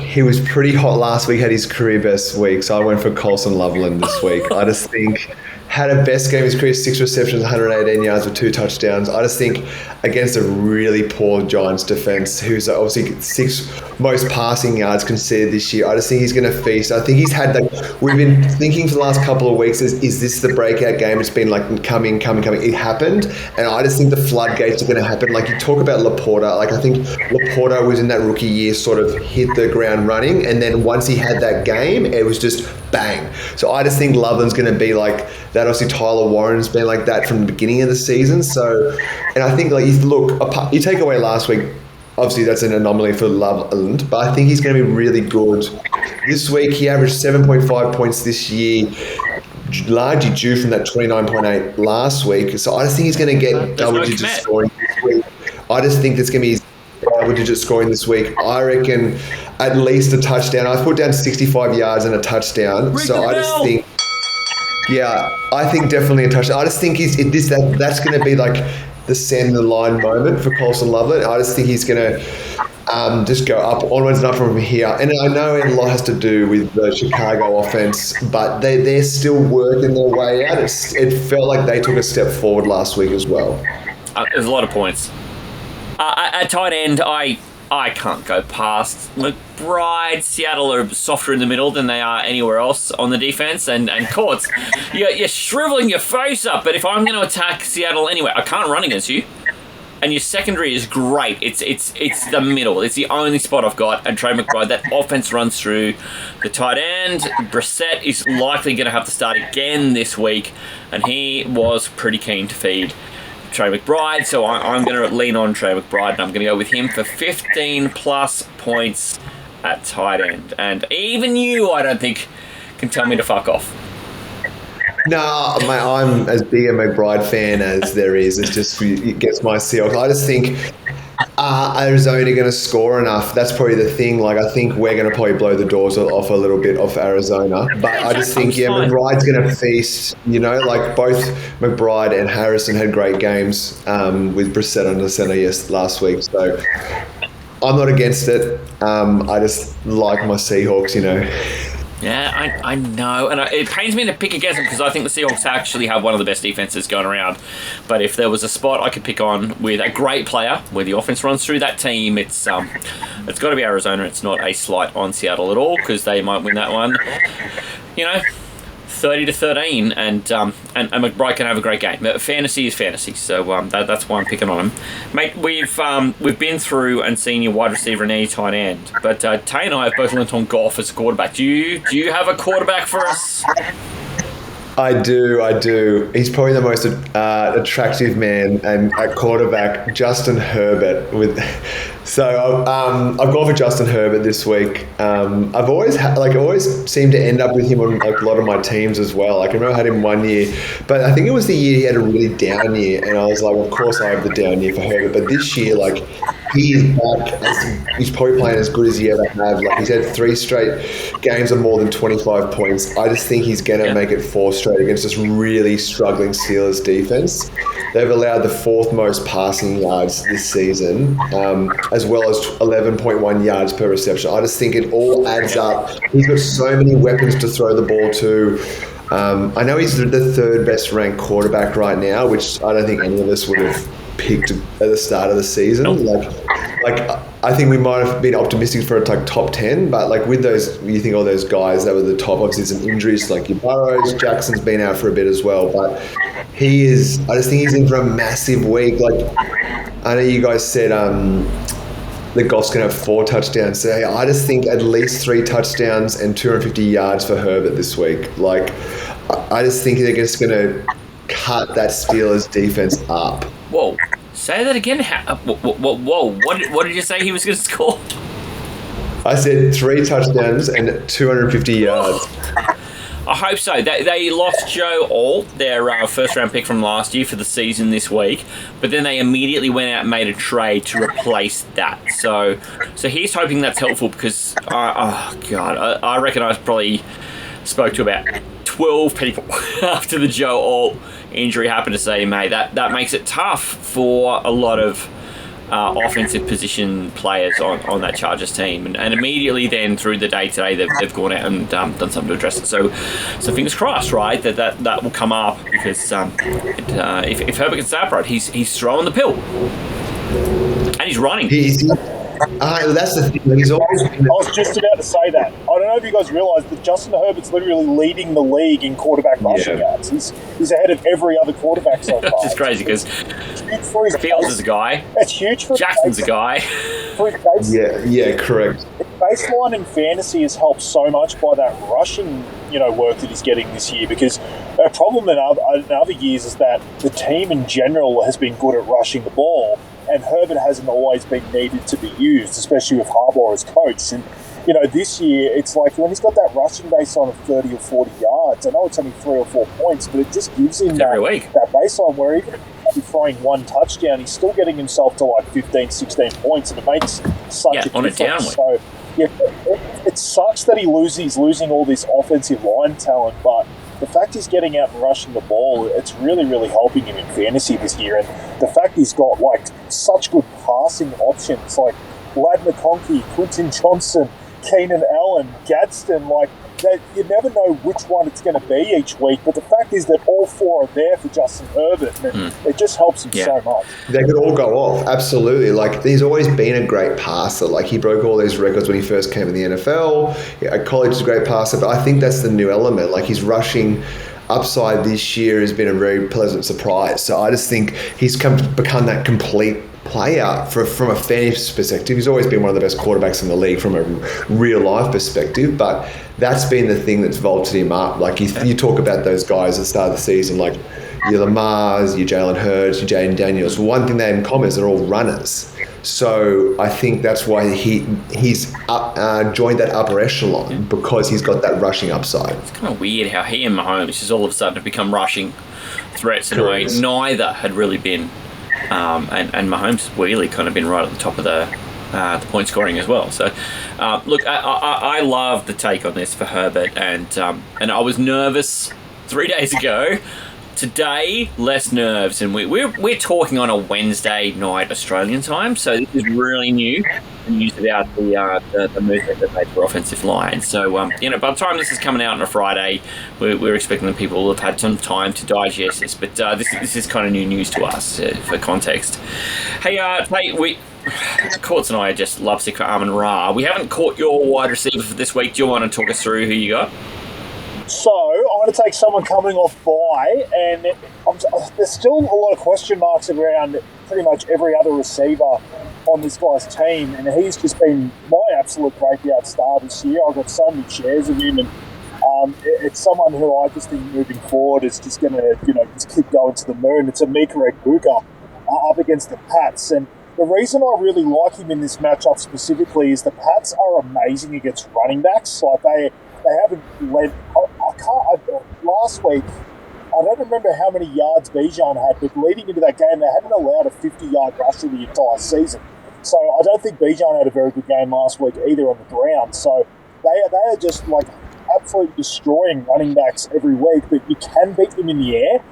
he was pretty hot last week, had his career best week, so I went for Colson Loveland this week. I just think had a best game of his career, 6 receptions, 118 yards with 2 touchdowns. I just think against a really poor Giants defense, who's obviously 6th most passing yards conceded this year, I just think he's going to feast. I think he's had we've been thinking for the last couple of weeks, is this the breakout game? It's been like coming. It happened. And I just think the floodgates are going to happen. Like you talk about Laporta, like I think Laporta was in that rookie year, sort of hit the ground running. And then once he had that game, it was just bang. So I just think Loveland's going to be like that. Obviously, Tyler Warren's been like that from the beginning of the season. So, and I think like you take away last week, obviously that's an anomaly for Loveland, but I think he's going to be really good. This week he averaged 7.5 points this year, largely due from that 29.8 last week. So I just think he's going to get double-digit scoring this week. I just think there's going to be double-digit scoring this week. I reckon at least a touchdown. I've put down 65 yards and a touchdown. I just think, I think definitely a touchdown. I just think that's going to be like the send the line moment for Colson Loveland. I just think he's going to just go up, onwards and up from here. And I know a lot has to do with the Chicago offense, but they're still working their way out. It felt like they took a step forward last week as well. There's a lot of points. At tight end, I can't go past McBride. Seattle are softer in the middle than they are anywhere else on the defense. And Courts, you're shriveling your face up. But if I'm going to attack Seattle anyway, I can't run against you. And your secondary is great. It's the middle. It's the only spot I've got. And Trey McBride, that offense runs through the tight end. Brissett is likely going to have to start again this week. And he was pretty keen to feed Trey McBride, so I'm going to lean on Trey McBride, and I'm going to go with him for 15 plus points at tight end. And even you, I don't think, can tell me to fuck off. No, mate, I'm as big a McBride fan as there is. It gets my Seahawks. I just think Arizona going to score enough. That's probably the thing. Like, I think we're going to probably blow the doors off a little bit off Arizona. But I just think, McBride's going to feast. Like both McBride and Harrison had great games with Brissett under center last week. So I'm not against it. I just like my Seahawks, Yeah, I know, and it pains me to pick against them because I think the Seahawks actually have one of the best defenses going around. But if there was a spot I could pick on with a great player, where the offense runs through that team, it's got to be Arizona. It's not a slight on Seattle at all because they might win that one, 30-13, and McBride can have a great game. But fantasy is fantasy, so that's why I'm picking on him, mate. We've been through and seen your wide receiver and any tight end, but Tay and I have both learnt on Goff as a quarterback. Do you have a quarterback for us? I do. He's probably the most attractive man and at quarterback, Justin Herbert. So I've gone for Justin Herbert this week. I've always seemed to end up with him on a lot of my teams as well. I can remember I had him one year, but I think it was the year he had a really down year, and I was like, of course I have the down year for Herbert. But this year, he is back. He's probably playing as good as he ever have. He's had 3 straight games of more than 25 points. I just think he's going to make it 4 straight against this really struggling Steelers defense. They've allowed the 4th most passing yards this season, as well as 11.1 yards per reception. I just think it all adds up. He's got so many weapons to throw the ball to. I know he's the 3rd best ranked quarterback right now, which I don't think any of us would have picked at the start of the season. I think we might have been optimistic for a top 10, but with those, you think all those guys that were the top, obviously some injuries like your Burrows, Jackson's been out for a bit as well, but I just think he's in for a massive week. I know you guys said the Goff's going to have 4 touchdowns. So I just think at least 3 touchdowns and 250 yards for Herbert this week. I just think they're just going to cut that Steelers defense up. Whoa. Say that again. Whoa. What did you say he was going to score? I said 3 touchdowns and 250 yards. I hope so. They lost Joe Alt, their first-round pick from last year, for the season this week, but then they immediately went out and made a trade to replace that. So he's hoping that's helpful because, I reckon I probably spoke to about 12 people after the Joe Alt injury happened to say, mate, that makes it tough for a lot of offensive position players on that Chargers team, and immediately then through the day today they've gone out and done something to address it. So fingers crossed, right? That will come up because if Herbert can stay upright, he's throwing the pill and he's running. That's the thing. He's always. I was just about to say that. I don't know if you guys realise that Justin Herbert's literally leading the league in quarterback rushing yards. He's ahead of every other quarterback so far. It's just crazy because Fields is a guy. It's huge for Jackson's a guy. For his base, Yeah, correct. Baseline in fantasy has helped so much by that rushing, work that he's getting this year. Because a problem in other years is that the team in general has been good at rushing the ball, and Herbert hasn't always been needed to be used, especially with Harbaugh as coach. And this year it's like when he's got that rushing baseline of 30 or 40 yards. I know it's only 3 or 4 points, but it just gives him that baseline where even if he's throwing one touchdown, he's still getting himself to like 15, 16 points, and it makes such a difference. So it sucks that he's losing all this offensive line talent, but the fact he's getting out and rushing the ball, it's really, really helping him in fantasy this year. And the fact he's got like such good passing options like Lad McConkey, Quinton Johnson, Keenan Allen, Gadsden, like that, you never know which one it's going to be each week. But the fact is that all 4 are there for Justin Herbert, and it just helps him so much. They could all go off, absolutely. Like, he's always been a great passer. Like, he broke all these records when he first came in the NFL. At college, he's a great passer, but I think that's the new element. Like, his rushing upside this year has been a very pleasant surprise. So I just think he's become that complete player from a fantasy perspective. He's always been one of the best quarterbacks in the league from a real life perspective, but that's been the thing that's vaulted him up. Like, you talk about those guys at the start of the season, like your Lamars, your Jalen Hurts, your Jaden Daniels. One thing they have in common is they're all runners. So I think that's why he's joined that upper echelon, because he's got that rushing upside. It's kind of weird how he and Mahomes just all of a sudden have become rushing threats in a way neither had really been. And Mahomes has really kind of been right at the top of the point scoring as well. So, look, I love the take on this for Herbert, and I was nervous 3 days ago. Today, less nerves, and we're talking on a Wednesday night Australian time, so this is really new. News about the movement that made for offensive line. So, by the time this is coming out on a Friday, we're expecting that people will have had some time to digest this. But this is kind of new news to us for context. Hey, Courts and I just love sick for Amon Ra. We haven't caught your wide receiver for this week. Do you want to talk us through who you got? So I'm going to take someone coming off bye, and there's still a lot of question marks around pretty much every other receiver on this guy's team, and he's just been my absolute breakout star this year. I've got so many shares of him, and it's someone who I just think moving forward is just going to just keep going to the moon. It's Emeka Egbuka up against the Pats, and the reason I really like him in this matchup specifically is the Pats are amazing against running backs. Like they haven't led. Last week, I don't remember how many yards Bijan had, but leading into that game, they hadn't allowed a 50-yard rusher the entire season. So I don't think Bijan had a very good game last week either on the ground. So they are just like absolutely destroying running backs every week, but you can beat them in the air.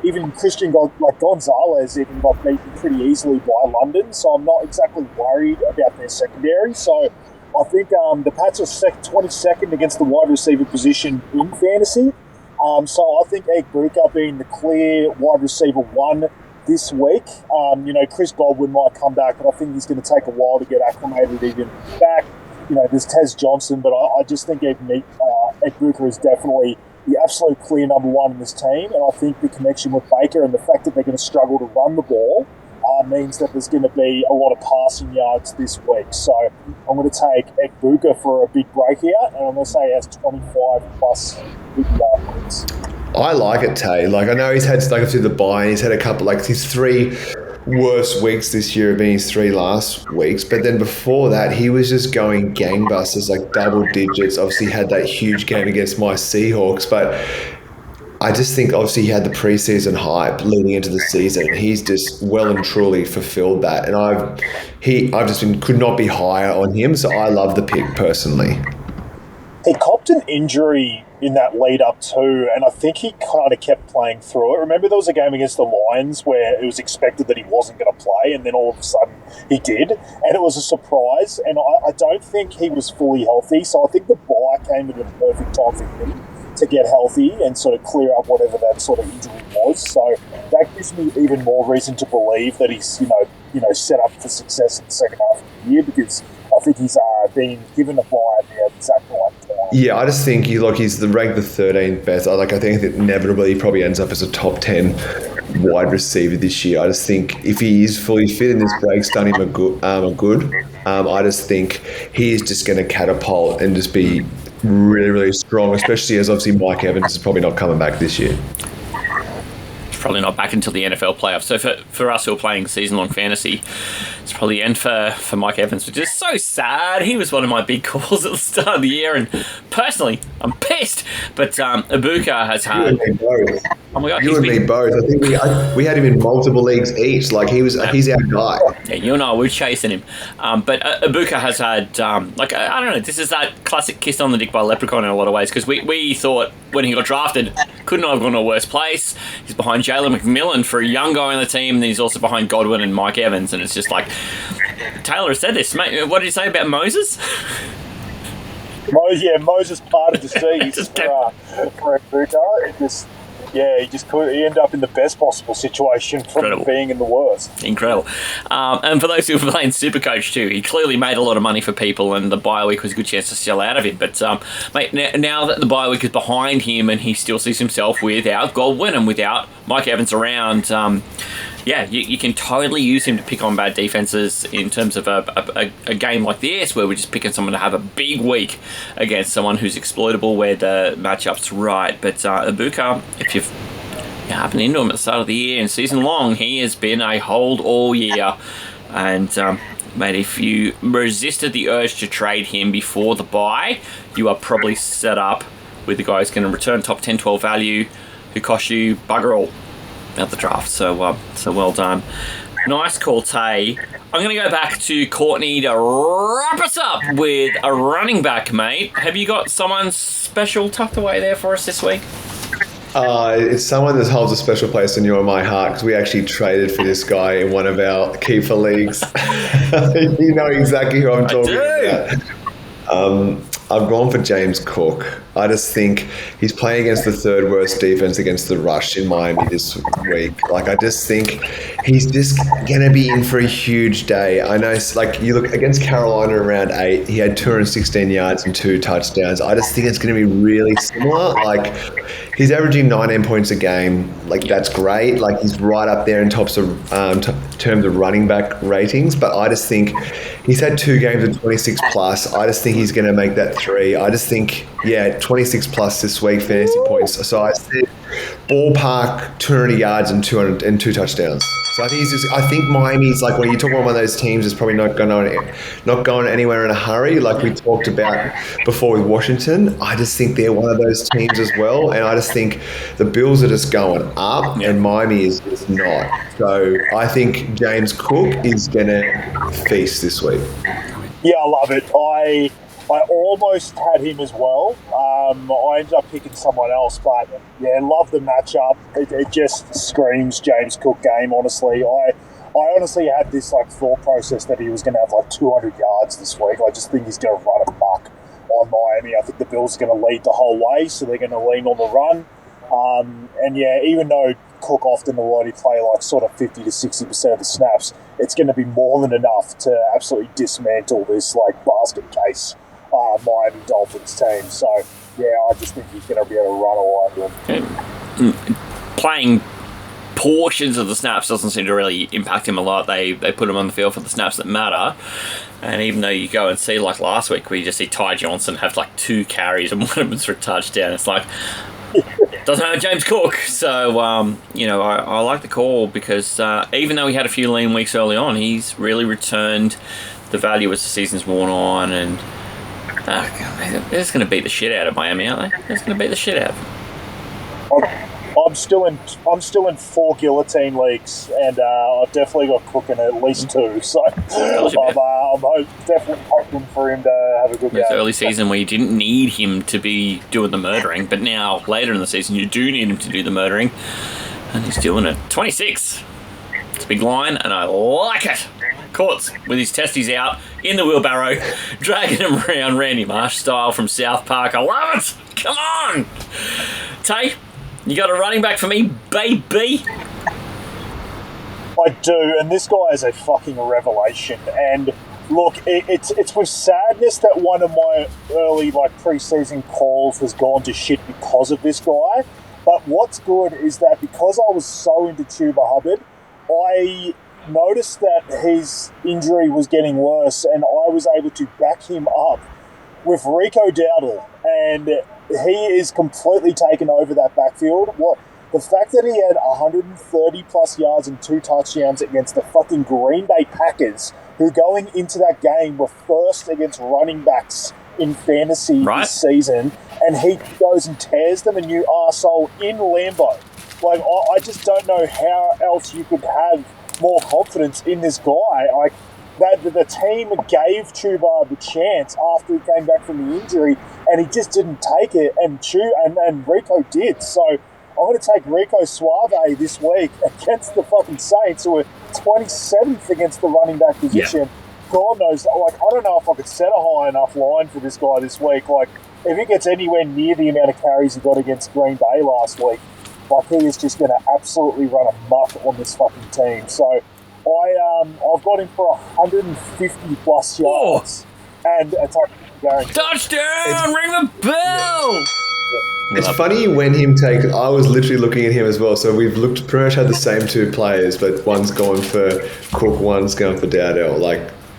Even Christian Gonzalez even got beaten pretty easily by London, so I'm not exactly worried about their secondary. So I think the Pats are 22nd against the wide receiver position in fantasy. So I think Egbuka being the clear wide receiver 1 this week. Chris Godwin might come back, but I think he's going to take a while to get acclimated even back. There's Tez Johnson, but I just think Egbuka is definitely the absolute clear number 1 in this team. And I think the connection with Baker and the fact that they're going to struggle to run the ball means that there's going to be a lot of passing yards this week. So I'm going to take Egbuka for a big breakout, and I'm going to say he has 25 plus 50 yard points. I like it, Tay. Like, I know he's had through the bye, and he's had a couple, like his 3 worst weeks this year have been his 3 last weeks. But then before that, he was just going gangbusters, like double digits. Obviously, had that huge game against my Seahawks, but I just think obviously he had the preseason hype leading into the season. He's just well and truly fulfilled that, and I've just could not be higher on him. So I love the pick personally. He copped an injury in that lead up too, and I think he kind of kept playing through it. Remember, there was a game against the Lions where it was expected that he wasn't going to play, and then all of a sudden he did, and it was a surprise. And I don't think he was fully healthy, so I think the bye came at a perfect time for him to get healthy and sort of clear up whatever that sort of injury was. So that gives me even more reason to believe that he's set up for success in the second half of the year, because I think he's been given a bye at the exact right time. Yeah, I just think he's ranked the 13th best. I think that inevitably he probably ends up as a top 10 wide receiver this year. I just think if he is fully fit and this break's done him a good, I just think he is just going to catapult and just be really, really strong, especially as obviously Mike Evans is probably not coming back this year. Probably not back until the NFL playoffs. So for us who are playing season-long fantasy, it's probably the end for Mike Evans, which is so sad. He was one of my big calls at the start of the year, and personally, I'm pissed. But Ibuka has had... You and me both. Oh my God, you and me both. I think we had him in multiple leagues each. Like, he's our guy. Yeah, you and I were chasing him. But Ibuka has had, I don't know, this is that classic kiss on the dick by leprechaun in a lot of ways, because we thought when he got drafted, couldn't have gone to a worse place. He's behind Jalen McMillan for a young guy on the team, and he's also behind Godwin and Mike Evans, and it's just like, Taylor has said this, mate. What did he say about Moses? Moses parted the seas for Ibuka. He ended up in the best possible situation from being in the worst. Incredible. And for those who are playing Supercoach too, he clearly made a lot of money for people, and the bye week was a good chance to sell out of him. But mate, now that the bye week is behind him and he still sees himself without Godwin and without Mike Evans around, you can totally use him to pick on bad defenses in terms of a game like this, where we're just picking someone to have a big week against someone who's exploitable, where the matchup's right. But Ibuka, if you've happened into him at the start of the year and season long, he has been a hold all year. And mate, if you resisted the urge to trade him before the bye, you are probably set up with the guy who's going to return top 10, 12 value, who cost you bugger all at the draft. So well done. Nice call, Tay. I'm going to go back to Courtney to wrap us up with a running back, mate. Have you got someone special tucked away there for us this week? It's someone that holds a special place in your and my heart, because we actually traded for this guy in one of our keeper leagues. You know exactly who I'm talking about. I've gone for James Cook. I just think he's playing against the third worst defense against the rush in Miami this week. Like, I just think he's just going to be in for a huge day. I know, like, you look against Carolina in round 8, he had 216 yards and 2 touchdowns. I just think it's going to be really similar. Like, he's averaging 19 points a game. Like, that's great. Like, he's right up there in terms of running back ratings. But I just think he's had 2 games of 26 plus. I just think he's going to make that 3. I just think, 26 plus this week, fantasy points. So I said ballpark 200 yards and 2 touchdowns. So I think Miami's, like, when you talk about one of those teams, is probably not going anywhere in a hurry, like we talked about before with Washington. I just think they're one of those teams as well, and I just think the Bills are just going up, and Miami is just not. So I think James Cook is going to feast this week. Yeah, I love it. I almost had him as well. I ended up picking someone else, but love the matchup. It just screams James Cook game, honestly. I honestly had this thought process that he was going to have 200 yards this week. I just think he's going to run a buck on Miami. I think the Bills are going to lead the whole way, so they're going to lean on the run. Even though Cook often will only play 50 to 60% of the snaps, it's going to be more than enough to absolutely dismantle this basket case Miami Dolphins team. So I just think he's going to be able to run all over them. Playing portions of the snaps doesn't seem to really impact him a lot. They put him on the field for the snaps that matter. And even though you go and see, last week, we just see Ty Johnson have 2 carries and one of them's for a touchdown. It's doesn't have James Cook. So, I like the call, because even though he had a few lean weeks early on, he's really returned the value as the season's worn on. And they're just going to beat the shit out of Miami, aren't they? They're just going to beat the shit out of them. I'm still in 4 guillotine leagues, and I've definitely got Cook in at least 2. So I'm definitely hoping for him to have a good game. It's early season where you didn't need him to be doing the murdering, but now later in the season you do need him to do the murdering, and he's doing it. 26. It's a big line, and I like it. Courts with his testes out in the wheelbarrow, dragging him around Randy Marsh style from South Park. I love it. Come on, Tay. You got a running back for me, baby? I do, and this guy is a fucking revelation. And look, it's with sadness that one of my early preseason calls has gone to shit because of this guy. But what's good is that because I was so into Chuba Hubbard, I noticed that his injury was getting worse, and I was able to back him up with Rico Dowdle, and he is completely taken over that backfield. The fact that he had 130 plus yards and 2 touchdowns against the fucking Green Bay Packers, who going into that game were first against running backs in fantasy this season, and he goes and tears them a new arsehole in Lambeau. I just don't know how else you could have more confidence in this guy. The team gave Chuba the chance after he came back from the injury, and he just didn't take it, and Rico did. So I'm going to take Rico Suave this week against the fucking Saints, who are 27th against the running back position. Yeah. God knows, I don't know if I could set a high enough line for this guy this week. If he gets anywhere near the amount of carries he got against Green Bay last week, he is just going to absolutely run amok on this fucking team. So I've got him for 150 plus yards and a touchdown! Ring the bell! It's funny when him take. I was literally looking at him as well. So we've pretty much had the same 2 players, but one's going for Cook, one's going for Dowdell.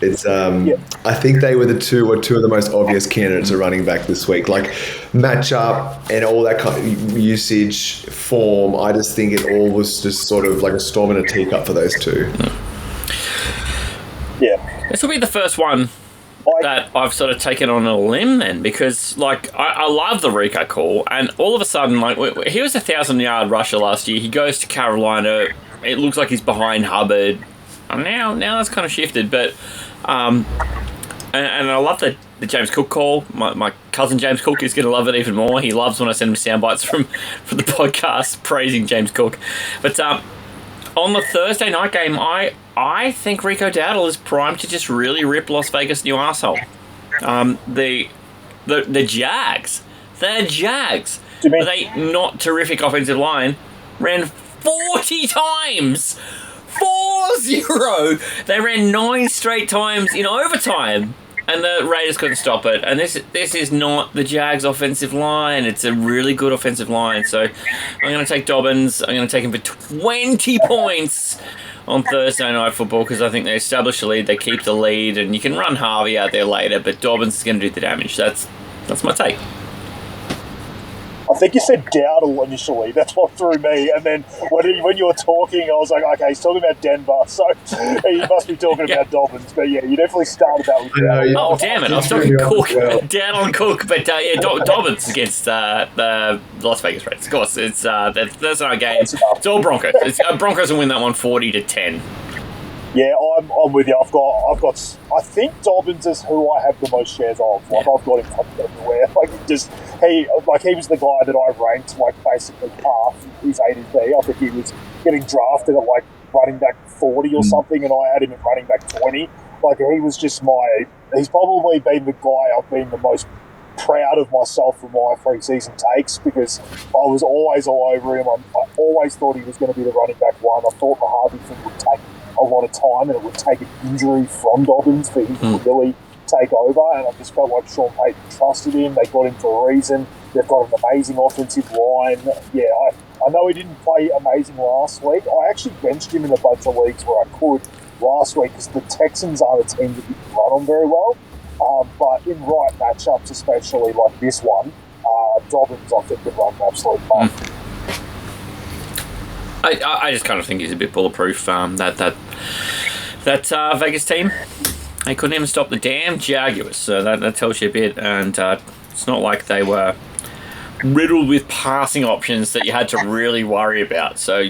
It's I think they were two of the most obvious candidates at running back this week. Matchup and all that kind of usage, form. I just think it all was just sort of like a storm in a teacup for those 2. Yeah. This will be the first one that I've sort of taken on a limb then, because I love the Rico call, and all of a sudden he was a 1,000-yard rusher last year. He goes to Carolina. It looks like he's behind Hubbard. Now that's kind of shifted, but and I love the James Cook call. My cousin James Cook is going to love it even more. He loves when I send him sound bites from the podcast praising James Cook. But on the Thursday night game, I think Rico Dowdle is primed to just really rip Las Vegas new arsehole. The Jags. Are they not terrific offensive line? Ran 40 times. 4-0. They ran 9 straight times in overtime, and the Raiders couldn't stop it. And this is not the Jags' offensive line. It's a really good offensive line. So I'm going to take Dobbins. I'm going to take him for 20 points on Thursday Night Football, because I think they establish the lead. They keep the lead, and you can run Harvey out there later, but Dobbins is going to do the damage. That's my take. I think you said Dowdle initially. That's what threw me. And then when you were talking, I was like, okay, he's talking about Denver, so he must be talking about Dobbins. But yeah, you definitely started that with Dowdle. Oh, damn it. I was talking Cook. Dowdle and Cook. But Dobbins against the Las Vegas Raiders. Of course, that's our game. It's all Broncos. Broncos will win that one 40-10. Yeah, I'm with you. I've got. I think Dobbins is who I have the most shares of. I've got him everywhere. He was the guy that I ranked basically half his ADP. I think he was getting drafted at running back 40 or something, and I had him at running back 20. He was just he's probably been the guy I've been the most proud of myself for my preseason takes, because I was always all over him. I always thought he was going to be the running back 1. I thought the Harvey thing would take a lot of time, and it would take an injury from Dobbins for him to really take over, and I just felt like Sean Payton trusted him. They got him for a reason. They've got an amazing offensive line. Yeah, I know he didn't play amazing last week. I actually benched him in a bunch of leagues where I could last week, because the Texans are a team that didn't run on very well. But in right matchups, especially like this one, Dobbins, I think, could run an absolute bomb. I just kind of think he's a bit bulletproof. That Vegas team, they couldn't even stop the damn Jaguars, so that tells you a bit. And it's not like they were riddled with passing options that you had to really worry about. So,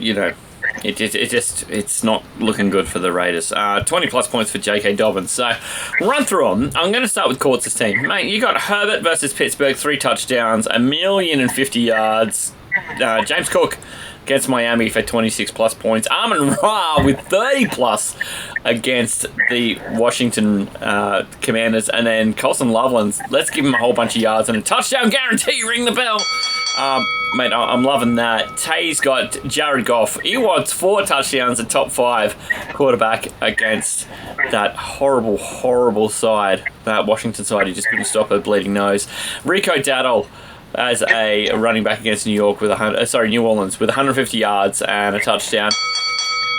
it's not looking good for the Raiders. 20 plus points for J.K. Dobbins. So, run through them. I'm going to start with Courts' team. Mate, you got Herbert versus Pittsburgh, 3 touchdowns, 1,050 yards. James Cook against Miami for 26 plus points. Amon Ra with 30 plus against the Washington Commanders. And then Colson Loveland, let's give him a whole bunch of yards and a touchdown guarantee. Ring the bell. Mate, I'm loving that. Tay's got Jared Goff. He wants 4 touchdowns, a top 5 quarterback against that horrible, horrible side. That Washington side, he just couldn't stop a bleeding nose. Rico Daddle as a running back against New Orleans with 150 yards and a touchdown.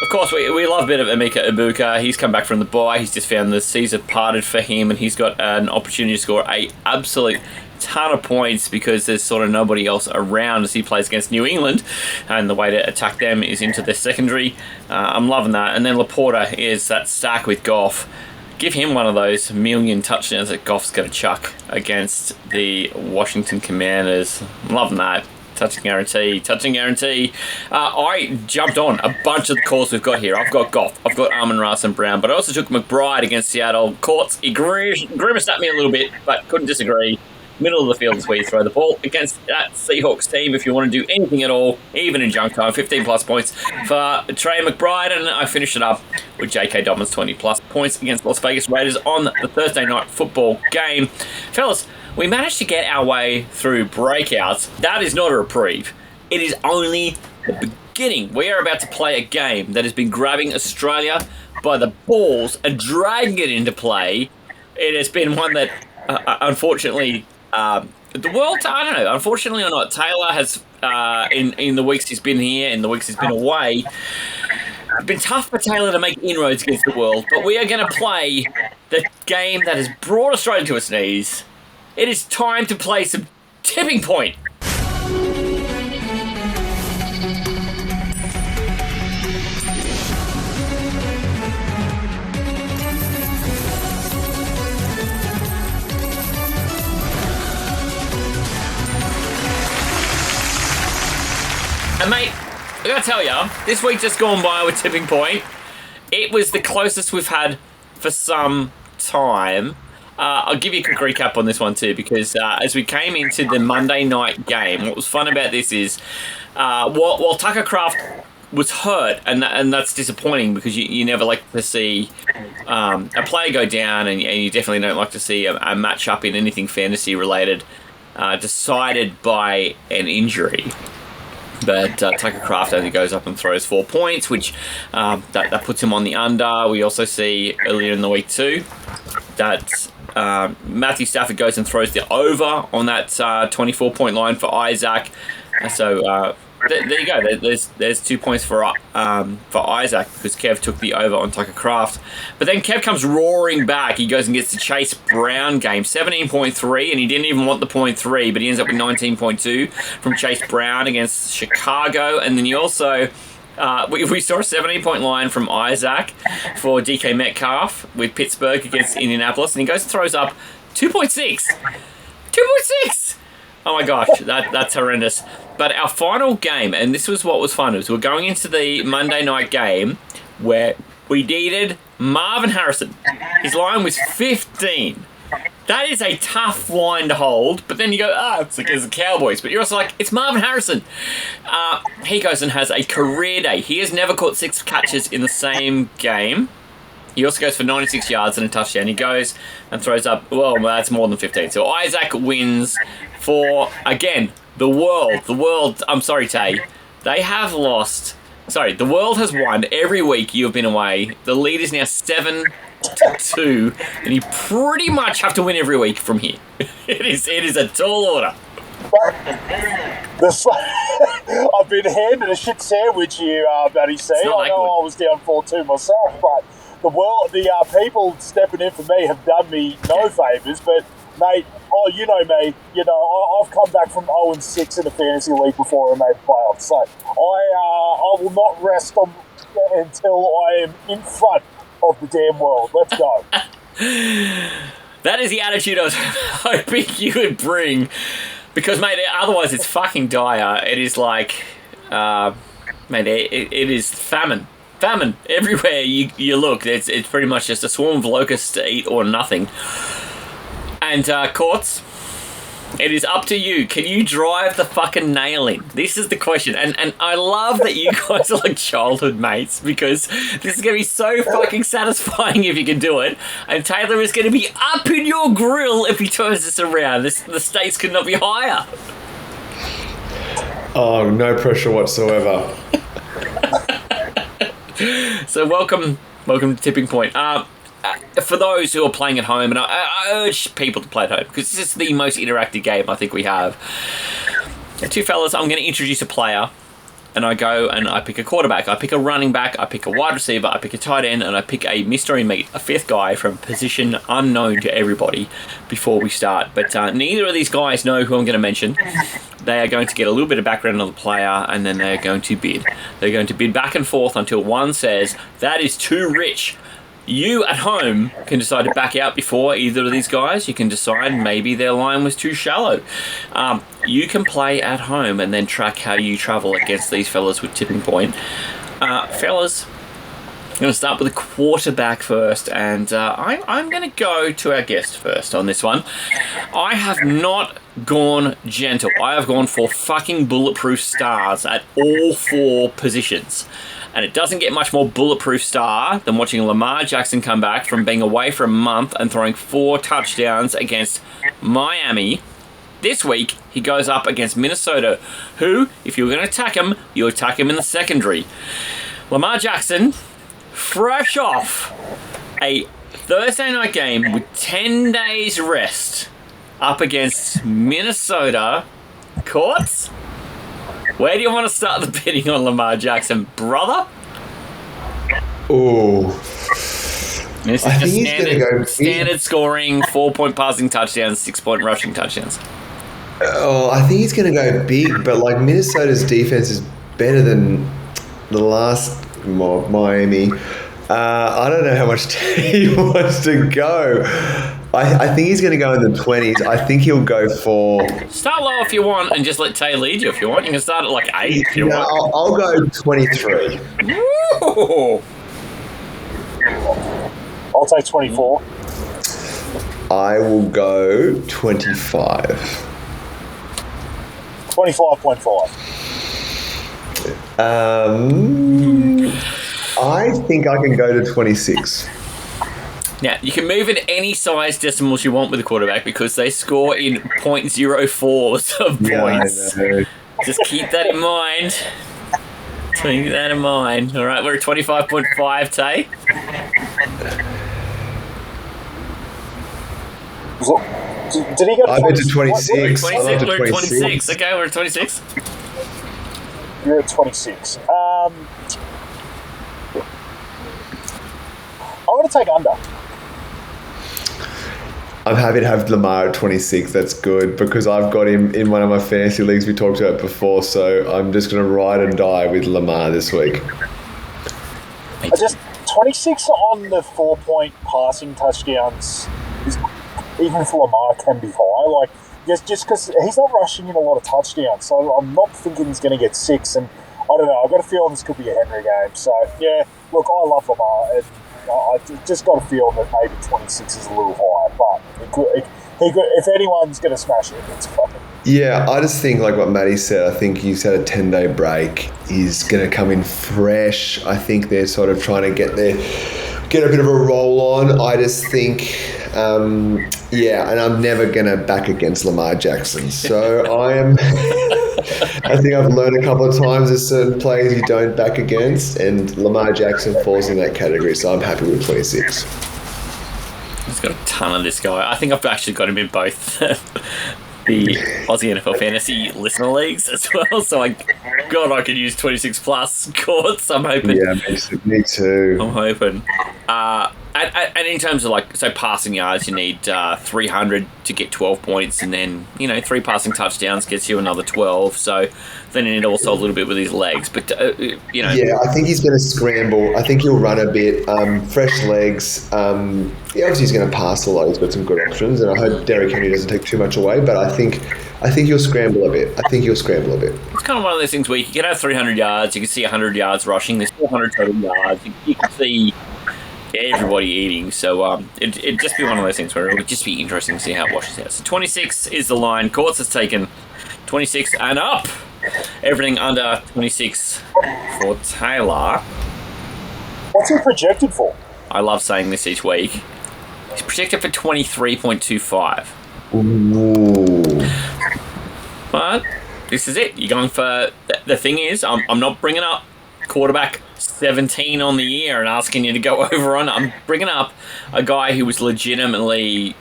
Of course, we love a bit of Emeka Ibuka. He's come back from the bye. He's just found the seas have parted for him, and he's got an opportunity to score a absolute ton of points because there's sort of nobody else around as he plays against New England, and the way to attack them is into their secondary. I'm loving that. And then Laporta is that stack with Goff. Give him one of those million touchdowns that Goff's going to chuck against the Washington Commanders. I'm loving that. Touching guarantee. I jumped on a bunch of the calls we've got here. I've got Goff, I've got Amon-Ra St. Brown, but I also took McBride against Seattle. Courts, he grimaced at me a little bit, but couldn't disagree. Middle of the field is where you throw the ball against that Seahawks team if you want to do anything at all, even in junk time. 15 plus points for Trey McBride, and I finished it up with J.K. Dobbins 20 plus points against Las Vegas Raiders on the Thursday night football game. Fellas, we managed to get our way through breakouts. That is not a reprieve. It is only the beginning. We are about to play a game that has been grabbing Australia by the balls and dragging it into play. It has been one that, unfortunately, the world, I don't know, unfortunately or not, Taylor has, in the weeks he's been here, in the weeks he's been away, it's been tough for Taylor to make inroads against the world, but we are going to play the game that has brought Australia to its knees. It is time to play some Tipping Point. And mate, I gotta tell ya, this week just gone by with Tipping Point, it was the closest we've had for some time. I'll give you a quick recap on this one too, because as we came into the Monday night game, what was fun about this is while Tucker Kraft was hurt, and that's disappointing because you never like to see a player go down, and you definitely don't like to see a match-up in anything fantasy related decided by an injury. But Tucker Kraft only goes up and throws 4 points, which that puts him on the under. We also see earlier in the week too that Matthew Stafford goes and throws the over on that 24-point line for Isaac. So there you go. There's 2 points for Isaac because Kev took the over on Tucker Kraft. But then Kev comes roaring back. He goes and gets the Chase Brown game, 17.3, and he didn't even want the 0.3, but he ends up with 19.2 from Chase Brown against Chicago. And then you also we saw a 17-point line from Isaac for DK Metcalf with Pittsburgh against Indianapolis, and he goes and throws up 2.6. 2.6! Oh my gosh, that's horrendous. But our final game, and this was what was fun, is we're going into the Monday night game where we needed Marvin Harrison. His line was 15. That is a tough line to hold, but then you go, it's against the Cowboys. But you're also like, it's Marvin Harrison. He goes and has a career day. He has never caught 6 catches in the same game. He also goes for 96 yards and a touchdown. He goes and throws up, well, that's more than 15. So Isaac wins for, again, the world, I'm sorry, Tay. They have lost. Sorry, the world has won every week you've been away. The lead is now 7-2, and you pretty much have to win every week from here. It is a tall order. I've been handed a shit sandwich here, Matty C. I know I was down 4-2 myself, but the people stepping in for me have done me no favours, but mate, you know me. You know, I've come back from 0-6 in the fantasy league before I made the playoffs. So I will not rest until I am in front of the damn world. Let's go. That is the attitude I was hoping you would bring. Because, mate, otherwise it's fucking dire. It is like, mate, it is famine. Famine everywhere you look. It's pretty much just a swarm of locusts to eat or nothing. And Courts, it is up to you. Can you drive the fucking nail in? This is the question. And I love that you guys are like childhood mates, because this is going to be so fucking satisfying if you can do it. And Taylor is going to be up in your grill if he turns this around. The stakes could not be higher. Oh, no pressure whatsoever. So welcome to Tipping Point. For those who are playing at home, and I urge people to play at home, because this is the most interactive game I think we have. Two fellas, I'm going to introduce a player, and I go and I pick a quarterback, I pick a running back, I pick a wide receiver, I pick a tight end, and I pick a mystery meat, a fifth guy from a position unknown to everybody before we start. But neither of these guys know who I'm going to mention. They are going to get a little bit of background on the player, and then they're going to bid. They're going to bid back and forth until one says, that is too rich. You at home can decide to back out before either of these guys. You can decide maybe their line was too shallow. You can play at home and then track how you travel against these fellas with Tipping Point. Fellas, I'm going to start with a quarterback first, and I'm going to go to our guest first on this one. I have not gone gentle. I have gone for fucking bulletproof stars at all four positions. And it doesn't get much more bulletproof star than watching Lamar Jackson come back from being away for a month and throwing 4 touchdowns against Miami. This week, he goes up against Minnesota, who, if you were going to attack him, you attack him in the secondary. Lamar Jackson, fresh off a Thursday night game with 10 days rest, up against Minnesota. Courts? Where do you want to start the bidding on Lamar Jackson, brother? Oh, This is just standard scoring, 4-point passing touchdowns, 6-point rushing touchdowns. Oh, I think he's going to go big, but like Minnesota's defense is better than the last Miami. I don't know how much he wants to go. I think he's going to go in the 20s. I think he'll go for... Start low if you want and just let Tay lead you if you want. You can start at like 8 if you want. I'll go 23. Woo! I'll take 24. I will go 25. 25.5. I think I can go to 26. Now, you can move in any size decimals you want with a quarterback because they score in 0.04s of points. Yeah, Just keep that in mind. Keep that in mind. All right, we're at 25.5, Tay. Did he go to I went to 26? 26. We're at 26. Okay, we're at 26. You're at 26. I'm going to take under. I'm happy to have Lamar at 26. That's good because I've got him in one of my fantasy leagues we talked about before. So I'm just going to ride and die with Lamar this week. Just 26 on the 4-point passing touchdowns is, even for Lamar, can be high. Like just because he's not rushing in a lot of touchdowns, so I'm not thinking he's going to get 6. And I don't know. I've got a feeling this could be a Henry game. So yeah, look, I love Lamar. And I just got a feel that maybe 26 is a little high, but he could, if anyone's going to smash it, it's fine. Yeah, I just think like what Matty said, I think he's had a 10-day break. He's going to come in fresh. I think they're sort of trying to get a bit of a roll on. I just think, and I'm never going to back against Lamar Jackson. So I think I've learned a couple of times there's certain players you don't back against, and Lamar Jackson falls in that category, so I'm happy with 26. He's got a ton of this guy. I think I've actually got him in both the Aussie NFL Fantasy listener leagues as well, so I God, I could use 26 plus courts. I'm hoping. Yeah, me too. I'm hoping. And in terms of passing yards, you need 300 to get 12 points, and then 3 passing touchdowns gets you another 12. So then you need also a little bit with his legs. But Yeah, I think he's going to scramble. I think he'll run a bit. Fresh legs. Obviously he's going to pass a lot. He's got some good options, and I hope Derrick Henry doesn't take too much away. But I think he'll scramble a bit. It's kind of one of those things where you can have 300 yards, you can see 100 yards rushing, there's 400 total yards, you can see everybody eating. So it'd just be one of those things where it would just be interesting to see how it washes out. So 26 is the line. Courts has taken 26 and up. Everything under 26 for Taylor. What's he projected for? I love saying this each week. He's projected for 23.25. Ooh. But this is it. You're going for... The thing is, I'm not bringing up quarterback 17 on the year and asking you to go over on. I'm bringing up a guy who was legitimately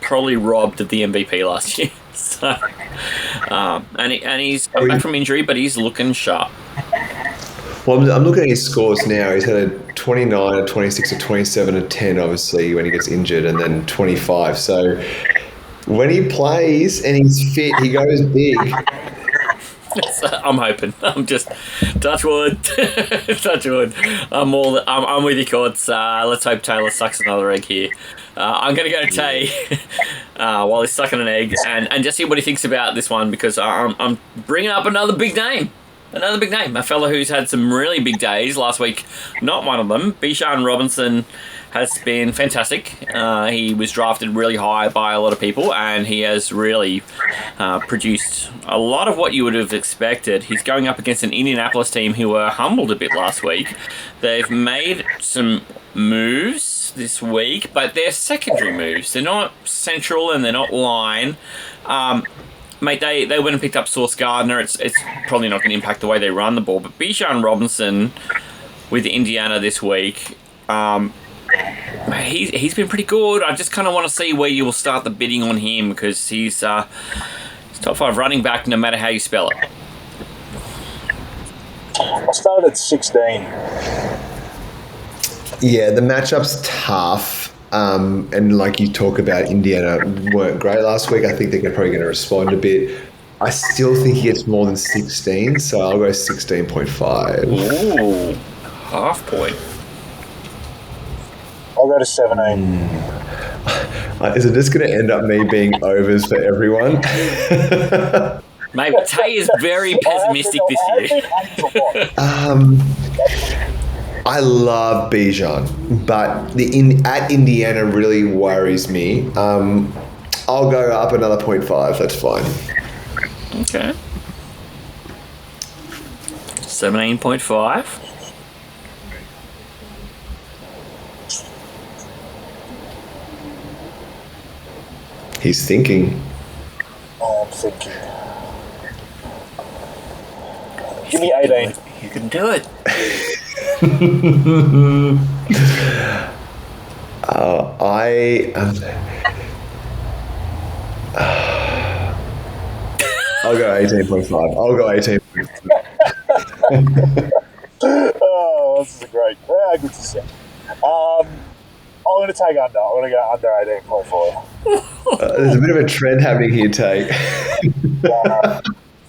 probably robbed of the MVP last year. So, and he's come back from injury, but he's looking sharp. Well, I'm looking at his scores now. He's had a 29, a 26, a 27, a 10, obviously, when he gets injured, and then 25. So when he plays and he's fit, he goes big. I'm hoping. I'm just touch wood. Touch wood. I'm with you, Courts. Let's hope Taylor sucks another egg here. I'm going to go to Tay while he's sucking an egg and just see what he thinks about this one, because I'm bringing up another big name. Another big name. A fella who's had some really big days last week. Not one of them. Bijan Robinson has been fantastic. He was drafted really high by a lot of people, and he has really produced a lot of what you would have expected. He's going up against an Indianapolis team who were humbled a bit last week. They've made some moves this week, but they're secondary moves. They're not central and they're not line. Mate, they went and picked up Sauce Gardner. It's probably not going to impact the way they run the ball, but Bijan Robinson with Indiana this week, he's been pretty good. I just kind of want to see where you will start the bidding on him, because he's top 5 running back no matter how you spell it. I started at 16. Yeah, the matchup's tough. And like you talk about, Indiana weren't great last week. I think they're probably going to respond a bit. I still think he gets more than 16, so I'll go 16.5. Ooh, half point. I'll go to 17. Is it just going to end up me being overs for everyone? Mate, Tay is very pessimistic this year. I love Bijan, but at Indiana really worries me. I'll go up another 0.5. That's fine. Okay. 17.5. He's thinking. I'm thinking. Give me 18. You can do it. I'll go 18.5. I'll go 18.5. Oh, this is great. Yeah, good to see. I'm going to take under. I'm going to go under 18.4. There's a bit of a trend happening here, Tay. I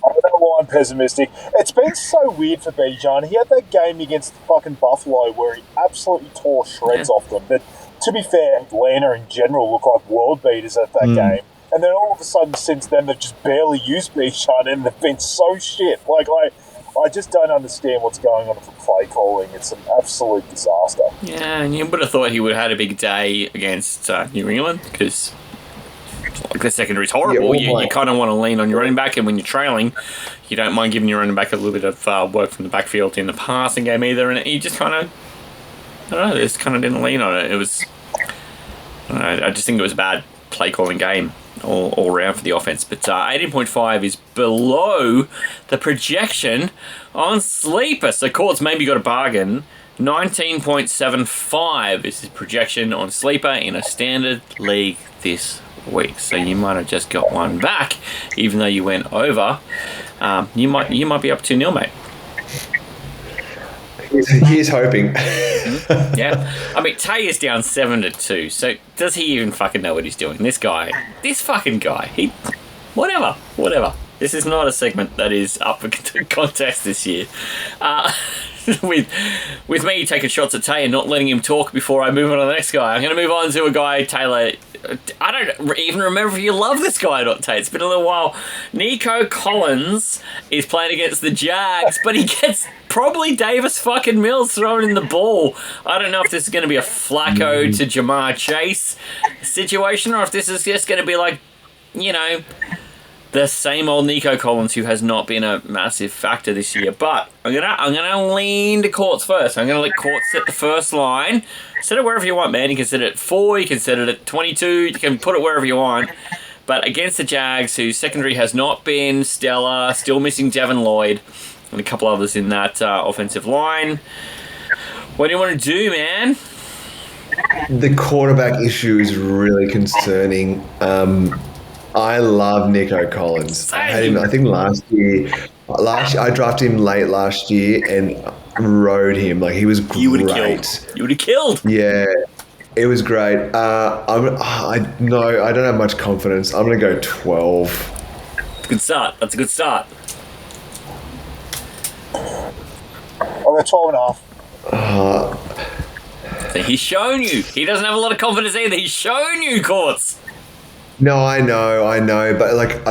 don't know why I'm pessimistic. It's been so weird for Bijan. He had that game against fucking Buffalo where he absolutely tore shreds off them. But to be fair, Atlanta in general look like world beaters at that game. And then all of a sudden, since then, they've just barely used Bijan, and they've been so shit. Like, I just don't understand what's going on with the play calling. It's an absolute disaster. Yeah, and you would have thought he would have had a big day against New England, because the secondary's horrible. Yeah, you kind of want to lean on your running back, and when you're trailing, you don't mind giving your running back a little bit of work from the backfield in the passing game either, and you just kind of, I don't know, they just kind of didn't lean on it. It was, I just think it was a bad play calling game all around for the offense. But 18.5 is below the projection on Sleeper, so Courts maybe got a bargain. 19.75 is his projection on Sleeper in a standard league this week, so you might have just got one back, even though you went over. You might be up 2-0, mate. He's hoping. Yeah. I mean, Tay is down 7-2, so does he even fucking know what he's doing? This fucking guy, whatever. This is not a segment that is up for contest this year. With me taking shots at Tay and not letting him talk before I move on to the next guy, I'm going to move on to a guy, Taylor. I don't even remember if you love this guy or not, Tay. It's been a little while. Nico Collins is playing against the Jags, but he gets probably Davis fucking Mills throwing in the ball. I don't know if this is going to be a Flacco to Jamar Chase situation, or if this is just going to be like, the same old Nico Collins, who has not been a massive factor this year. But I'm gonna lean to Courts first. I'm gonna let Courts set the first line. Set it wherever you want, man. You can set it at 4, you can set it at 22, you can put it wherever you want. But against the Jags, whose secondary has not been stellar, still missing Devin Lloyd and a couple others in that offensive line. What do you want to do, man? The quarterback issue is really concerning. I love Nico Collins. I had him, I think last year I drafted him late last year and rode him. Like, he was great. You would have killed. Yeah, it was great. I don't have much confidence. I'm going to go 12. That's a good start. I'll go 12.5. So he's shown you. He doesn't have a lot of confidence either. He's shown you, Courts. No, I know, but like,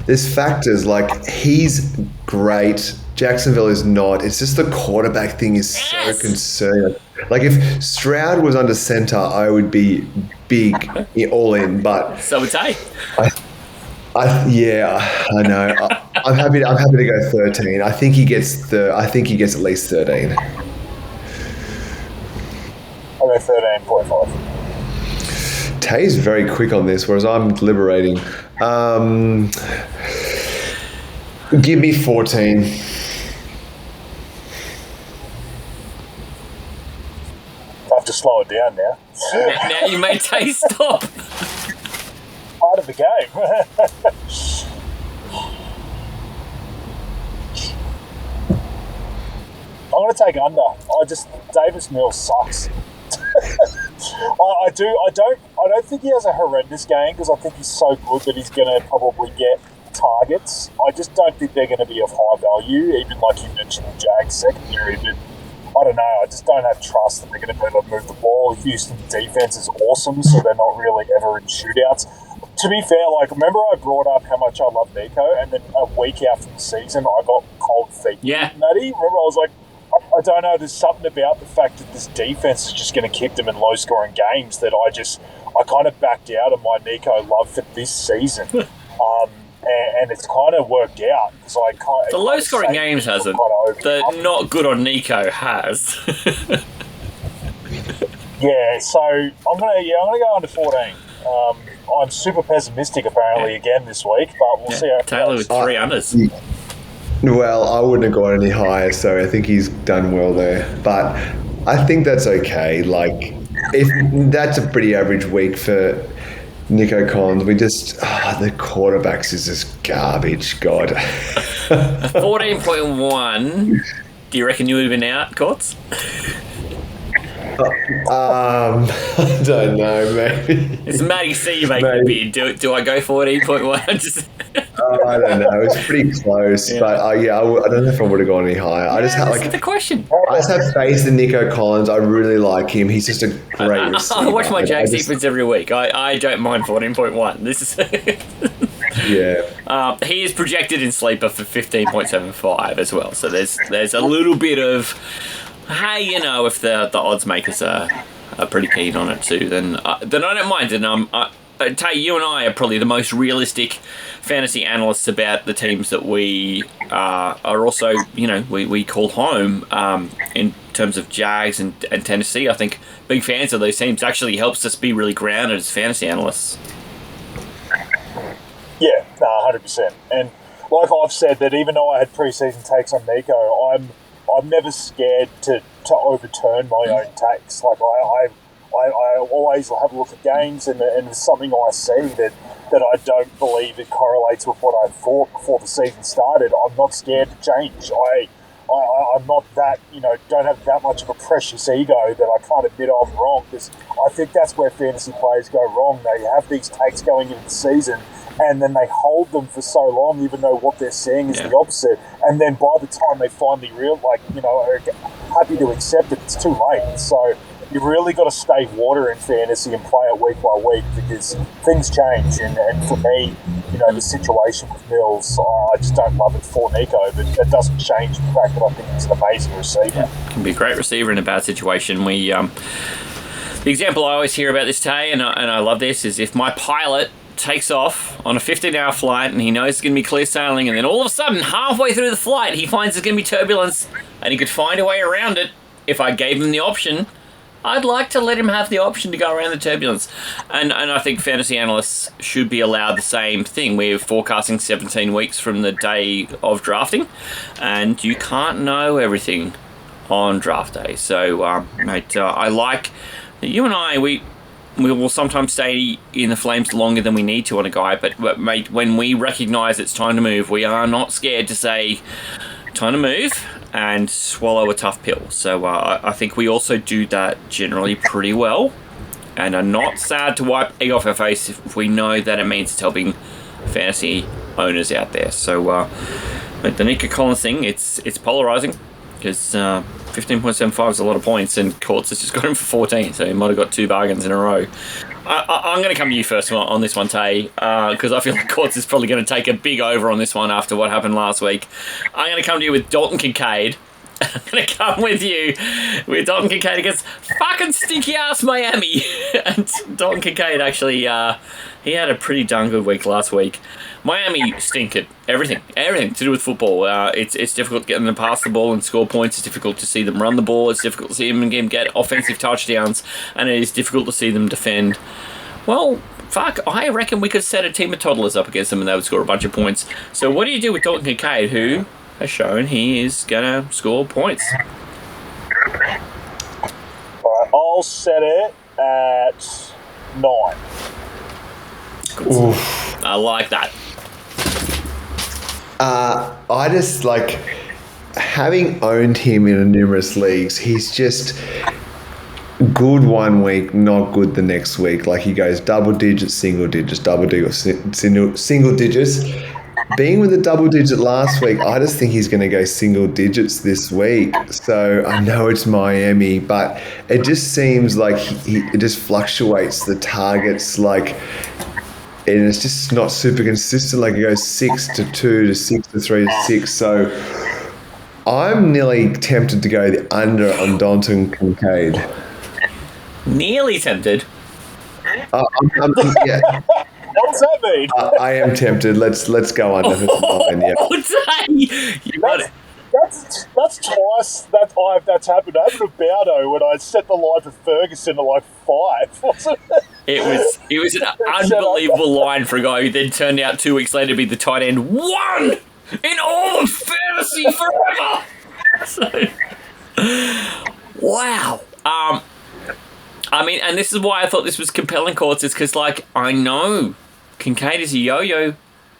there's factors. Like, he's great. Jacksonville is not. It's just the quarterback thing is so concerning. Like, if Stroud was under center, I would be big, all in. But so would Tay. Yeah, I know. I'm happy to go 13. I think he gets at least 13. I'll go 13.5. Tay's very quick on this, whereas I'm deliberating. Give me 14. I have to slow it down now. Now you made Tay stop. Part of the game. I'm going to take under. Davis Mills sucks. I don't think he has a horrendous game, because I think he's so good that he's going to probably get targets. I just don't think they're going to be of high value, even like you mentioned the Jags secondary. But I don't know. I just don't have trust that they're going to be able to move the ball. Houston's defense is awesome, so they're not really ever in shootouts. To be fair, like, remember I brought up how much I love Nico, and then a week out from the season, I got cold feet. Yeah. Matty, remember I was like, I don't know, there's something about the fact that this defense is just going to keep them in low-scoring games that I kind of backed out of my Nico love for this season. And it's kind of worked out. The low-scoring games hasn't. The not good on Nico has. Yeah, so I'm gonna go under 14. I'm super pessimistic apparently again this week, but we'll see how it Taylor goes. with 3 unders. Well, I wouldn't have gone any higher, so I think he's done well there. But I think that's okay. Like, if that's a pretty average week for Nico Collins. We just the quarterbacks is just garbage. God. 14.1. Do you reckon you would have been out, Courts? I don't know, maybe. It's Matty C you making a bid. Do I go 14.1? Just I don't know. It's pretty close, but I don't know if I would have gone any higher. I just have the question. I just have faith in Nico Collins. I really like him. He's just a great receiver. I watch my Jags defense every week. I don't mind 14.1. This is yeah. He is projected in Sleeper for 15.75 as well. So there's a little bit of, hey, if the odds makers are pretty keen on it too, then I don't mind. And Tay, you and I are probably the most realistic fantasy analysts about the teams that we are also, we call home in terms of Jags and Tennessee. I think big fans of those teams actually helps us be really grounded as fantasy analysts. Yeah, 100%. And like I've said, that even though I had preseason takes on Nico, I'm never scared to overturn my own takes. Like I always have a look at games, and there's something I see that I don't believe it correlates with what I thought before the season started. I'm not scared to change. I'm not that, don't have that much of a precious ego that I can't admit I'm wrong, because I think that's where fantasy players go wrong. They have these takes going into the season, and then they hold them for so long, even though what they're saying is the opposite. And then by the time they finally are happy to accept it, it's too late. So you've really got to stay water in fantasy and play it week by week, because things change. And for me, the situation with Mills, I just don't love it for Nico, but that doesn't change the fact that I think he's an amazing receiver. Yeah, can be a great receiver in a bad situation. The example I always hear about this, Tay, and I love this, is if my pilot takes off on a 15-hour flight and he knows it's going to be clear sailing, and then all of a sudden, halfway through the flight, he finds there's going to be turbulence, and he could find a way around it if I gave him the option, I'd like to let him have the option to go around the turbulence. And I think fantasy analysts should be allowed the same thing. We're forecasting 17 weeks from the day of drafting, and you can't know everything on draft day. So, mate, I like that you and I, we will sometimes stay in the flames longer than we need to on a guy, but mate, when we recognise it's time to move, we are not scared to say, time to move, and swallow a tough pill. So I think we also do that generally pretty well, and are not sad to wipe egg off our face if we know that it means it's helping fantasy owners out there. So the Nico Collins thing, it's polarising, because 15.75 is a lot of points, and Courts has just got him for 14, so he might have got two bargains in a row. I'm going to come to you first on this one, Tay, because I feel like Courts is probably going to take a big over on this one after what happened last week. I'm going to come to you with Dalton Kincaid. I'm going to come with you with Dalton Kincaid against fucking stinky-ass Miami. And Dalton Kincaid actually, he had a pretty darn good week last week. Miami stink at everything to do with football. It's difficult getting them to pass the ball and score points. It's difficult to see them run the ball. It's difficult to see them get offensive touchdowns. And it is difficult to see them defend. Well, fuck, I reckon we could set a team of toddlers up against them and they would score a bunch of points. So what do you do with Dalton Kincaid, who has shown he is going to score points? All right, I'll set it at 9. Oof. I like that. I just like, having owned him in numerous leagues, he's just good one week, not good the next week. Like, he goes double digits, single digits, double digits, single digits. Being with a double digit last week, I just think he's going to go single digits this week. So I know it's Miami, but it just seems like it just fluctuates the targets, like, and it's just not super consistent. Like, it goes 6 to 2 to 6 to 3 to 6. So I'm nearly tempted to go the under on Dalton Kincaid. Nearly tempted. Yeah. What does that mean? I am tempted. Let's go under for 9. Yeah. You got it. That's twice that's happened. It happened to Baudo when I set the line for Ferguson at like 5, wasn't it? It was an unbelievable line for a guy who then turned out 2 weeks later to be the tight end 1 in all of fantasy forever. So, wow. I mean, and this is why I thought this was compelling, Courts, is because, like, I know Kincaid is a yo-yo,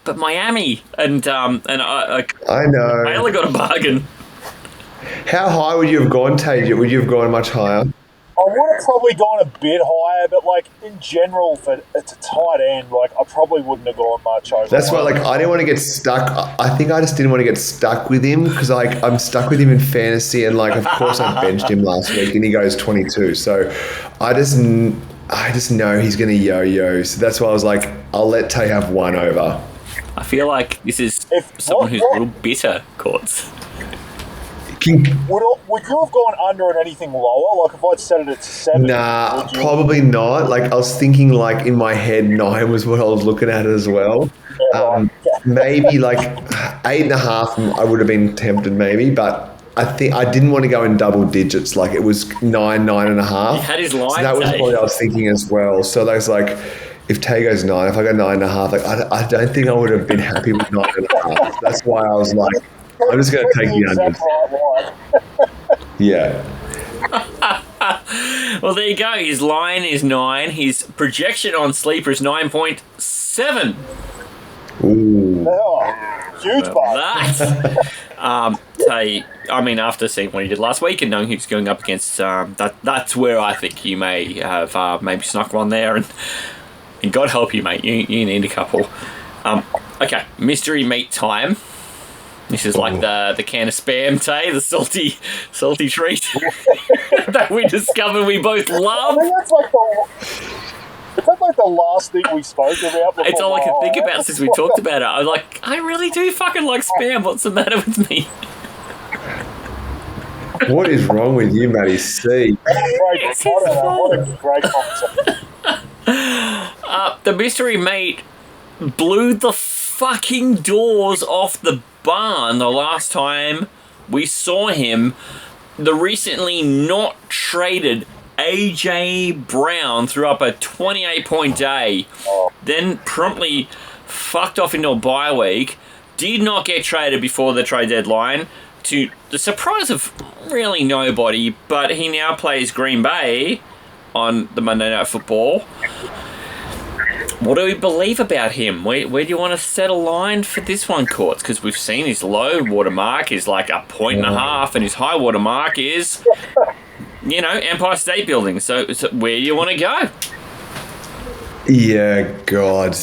but Miami and I know. Taylor got a bargain. How high would you have gone, Tage? Would you have gone much higher? I would have probably gone a bit higher, but like in general, it's a tight end. Like, I probably wouldn't have gone much over. That's why, like, I didn't want to get stuck. I think I just didn't want to get stuck with him, because, like, I'm stuck with him in fantasy, and, like, of course I benched him last week and he goes 22. So I just know he's going to yo-yo. So that's why I was like, I'll let Tay have 1 over. I feel like this is someone who's a little bitter, Courts. Would you have gone under on anything lower? Like, if I'd set it at 7? Nah, probably not. Like, I was thinking, like, in my head, 9 was what I was looking at as well. Yeah, maybe like 8.5. I would have been tempted, maybe, but I think I didn't want to go in double digits. Like, it was 9.5. He had his line. So that was what I was thinking as well. So that's like, if Tay goes 9, if I go 9.5, like, I don't think I would have been happy with 9.5. That's why I was like, I'm just going to take the under. Yeah. Well, there you go. His line is 9. His projection on Sleeper is 9.7. Ooh. Oh, huge bar. That. Tay, I mean, after seeing what he did last week and knowing who's going up against, that's where I think you may have maybe snuck one there, and God help you, mate. You need a couple. Okay, mystery meat time. This is like the can of Spam, Tay, the salty treat that we discovered we both love. I think that's like the last thing we spoke about. It's all I can think about since we talked about it. I was like, I really do fucking like Spam. What's the matter with me? What is wrong with you, Matty C? What a great concept. The mystery mate blew the fucking doors off the barn the last time we saw him. The recently not traded AJ Brown threw up a 28-point day, then promptly fucked off into a bye week, did not get traded before the trade deadline, to the surprise of really nobody, but he now plays Green Bay on the Monday Night Football. What do we believe about him? Where do you want to set a line for this one, Courts? Because we've seen his low watermark is like 1.5, and his high watermark is, Empire State Building. So where do you want to go? Yeah, God.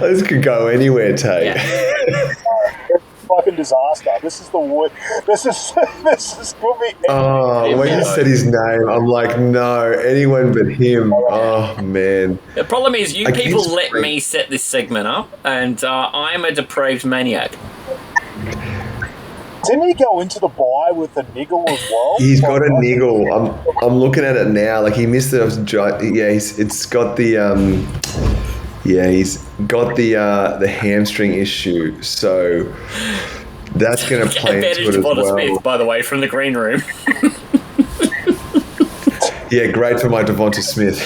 This could go anywhere, Tay. Yeah. Fucking disaster. This is the worst. This is could be. When you said his name, I'm like, no, anyone but him. Oh man. The problem is, people let me set this segment up, and I'm a depraved maniac. Didn't he go into the bye with a niggle as well? He's got a niggle. I'm looking at it now. Like he missed it. It's got the he's got the hamstring issue. So that's going to play into it as well. Smith, by the way, from the green room. Yeah, great for my Devonta Smith.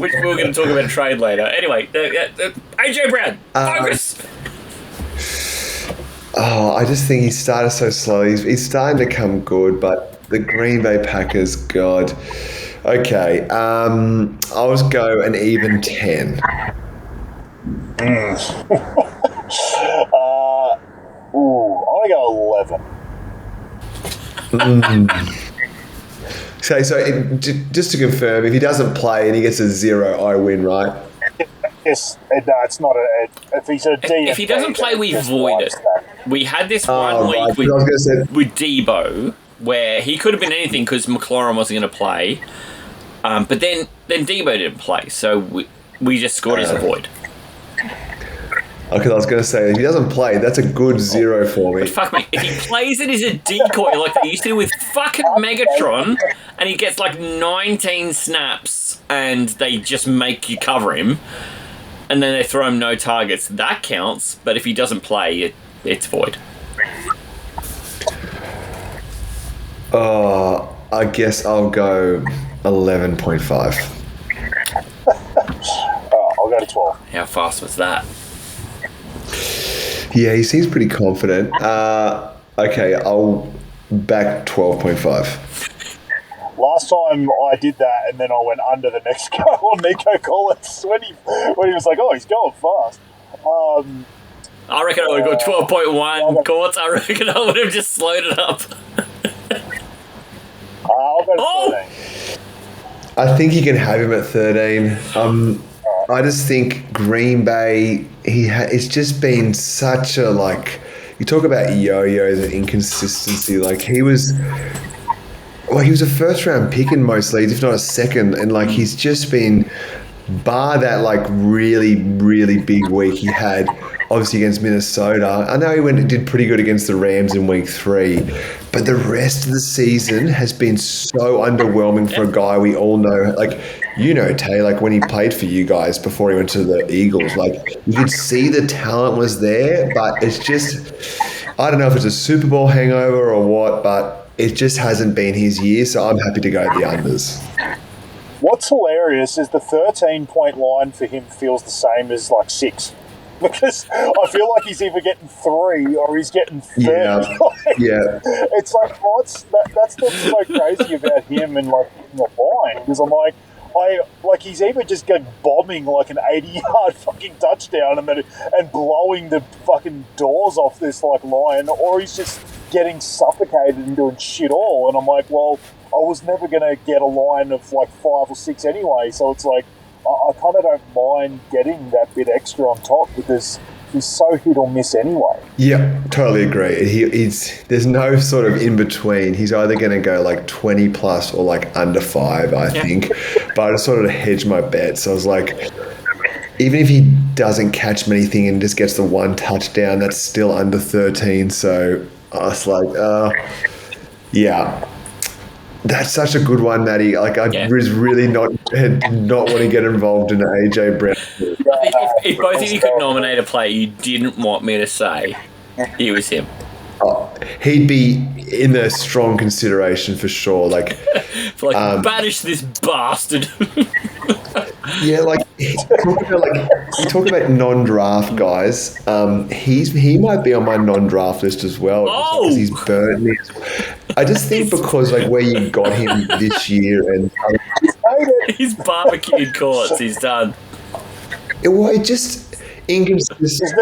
Which we were going to talk about a trade later. Anyway, AJ Brown, focus. I just think he started so slow. He's starting to come good, but the Green Bay Packers, God. Okay, I'll just go an even 10. I'm going to go 11. So just to confirm, if he doesn't play and he gets a 0, I win, right? Yes, no, it's not if he's a DFP, if he doesn't play, we void it. We had this one week with Debo, where he could have been anything because McLaurin wasn't going to play. But then Debo didn't play, so we just scored as a void. Okay, I was going to say, if he doesn't play, that's a good 0 for me. But fuck me, if he plays it as a decoy like they used to with fucking Megatron, and he gets like 19 snaps, and they just make you cover him, and then they throw him no targets, that counts. But if he doesn't play, it's void. I guess I'll go 11.5. I'll go to 12. How fast was that? Yeah, he seems pretty confident. Okay, I'll back 12.5. Last time I did that, and then I went under the next go on Nico Collins when he was like, "Oh, he's going fast." I reckon I would have got 12.1 Courts. I reckon I would have just slowed it up. I'll go to 13. I think you can have him at 13. I just think Green Bay, it's just been such a, you talk about yo-yos and inconsistency. He was a first-round pick in most leagues, if not a second, and he's just been, bar that really, really big week he had, obviously against Minnesota. I know he did pretty good against the Rams in week 3, but the rest of the season has been so underwhelming for a guy we all know. Tay, when he played for you guys before he went to the Eagles, you could see the talent was there, but it's just, I don't know if it's a Super Bowl hangover or what, but it just hasn't been his year, so I'm happy to go the unders. What's hilarious is the 13-point line for him feels the same as 6. Because I feel like he's either getting 3 or he's getting 30. Yeah. It's that's what's so crazy about him and the line. Because I'm he's either just going bombing like an 80-yard fucking touchdown and blowing the fucking doors off this like lion, or he's just getting suffocated and doing shit all. And I'm like, well, I was never going to get a line of like 5 or 6 anyway, so it's like I kind of don't mind getting that bit extra on top because he's so hit or miss anyway. Yeah, totally agree. There's no sort of in between. He's either going to go like 20 plus or like under 5, I think. But I just sort of hedged my bet. So I was like, even if he doesn't catch anything and just gets the 1 touchdown, that's still under 13. So I was like, yeah. That's such a good one, Matty. Like, I was really not want to get involved in AJ Brown. If both of you could nominate a player you didn't want me to say, it was him. Oh, he'd be in the strong consideration for sure. Like, banish this bastard. Yeah, like you talk about non-draft guys. He might be on my non-draft list as well because he's burnt me. I just think because like where you got him this year and he's barbecued courts. He's done. It just inconsistent.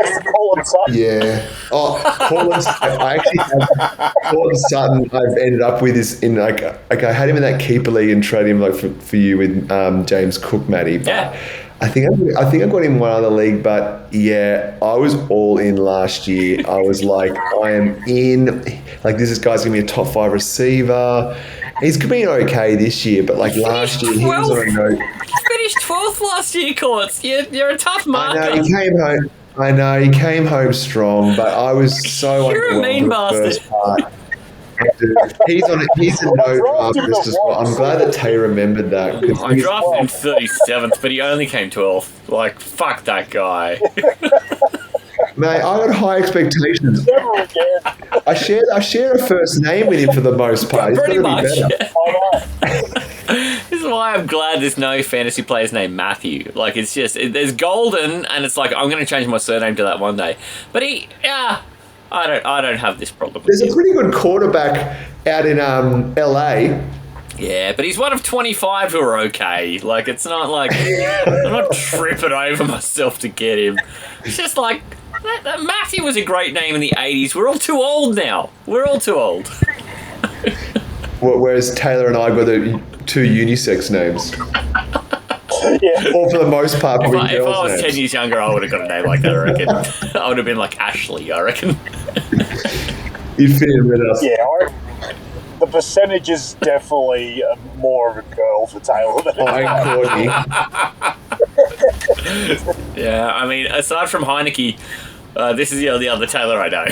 Yeah. Oh, Cortland. I actually have Cortland Sutton. I've ended up with this in like I had him in that keeper league and traded him like for you with James Cook, Matty. But yeah. I think I got him in one other league, but yeah, I was all in last year. I was like, I am in. Like this guy's gonna be a top 5 receiver. He's been okay this year, but like last year he was on a note. Finished 12th last year, Courts. You're a tough marker. I know he came home strong, but I was so You're a mean bastard. He's a no draft list as well. I'm glad that Tay remembered that. I drafted him 37th, but he only came 12th. Like, fuck that guy. Mate, I had high expectations. Never again. I share a first name with him for the most part. Pretty much. Yeah. This is why I'm glad there's no fantasy players named Matthew. Like, it's just, there's Golden, and it's like, I'm going to change my surname to that one day. But I don't have this problem. There's a pretty good quarterback out in LA. Yeah, but he's one of 25 who are okay. Like, it's not like I'm not tripping over myself to get him. It's just like that Matty was a great name in the 80s. We're all too old now. We're all too old. Whereas Taylor and I got the 2 unisex names. Yeah. Or for the most part, if I was 10 years younger, I would have got a name like that, I reckon. I would have been like Ashley, I reckon. You'd fit in with us. Yeah, the percentage is definitely more of a girl for Taylor than Courtney. Yeah, I mean, aside from Heineke, this is the other Taylor I know.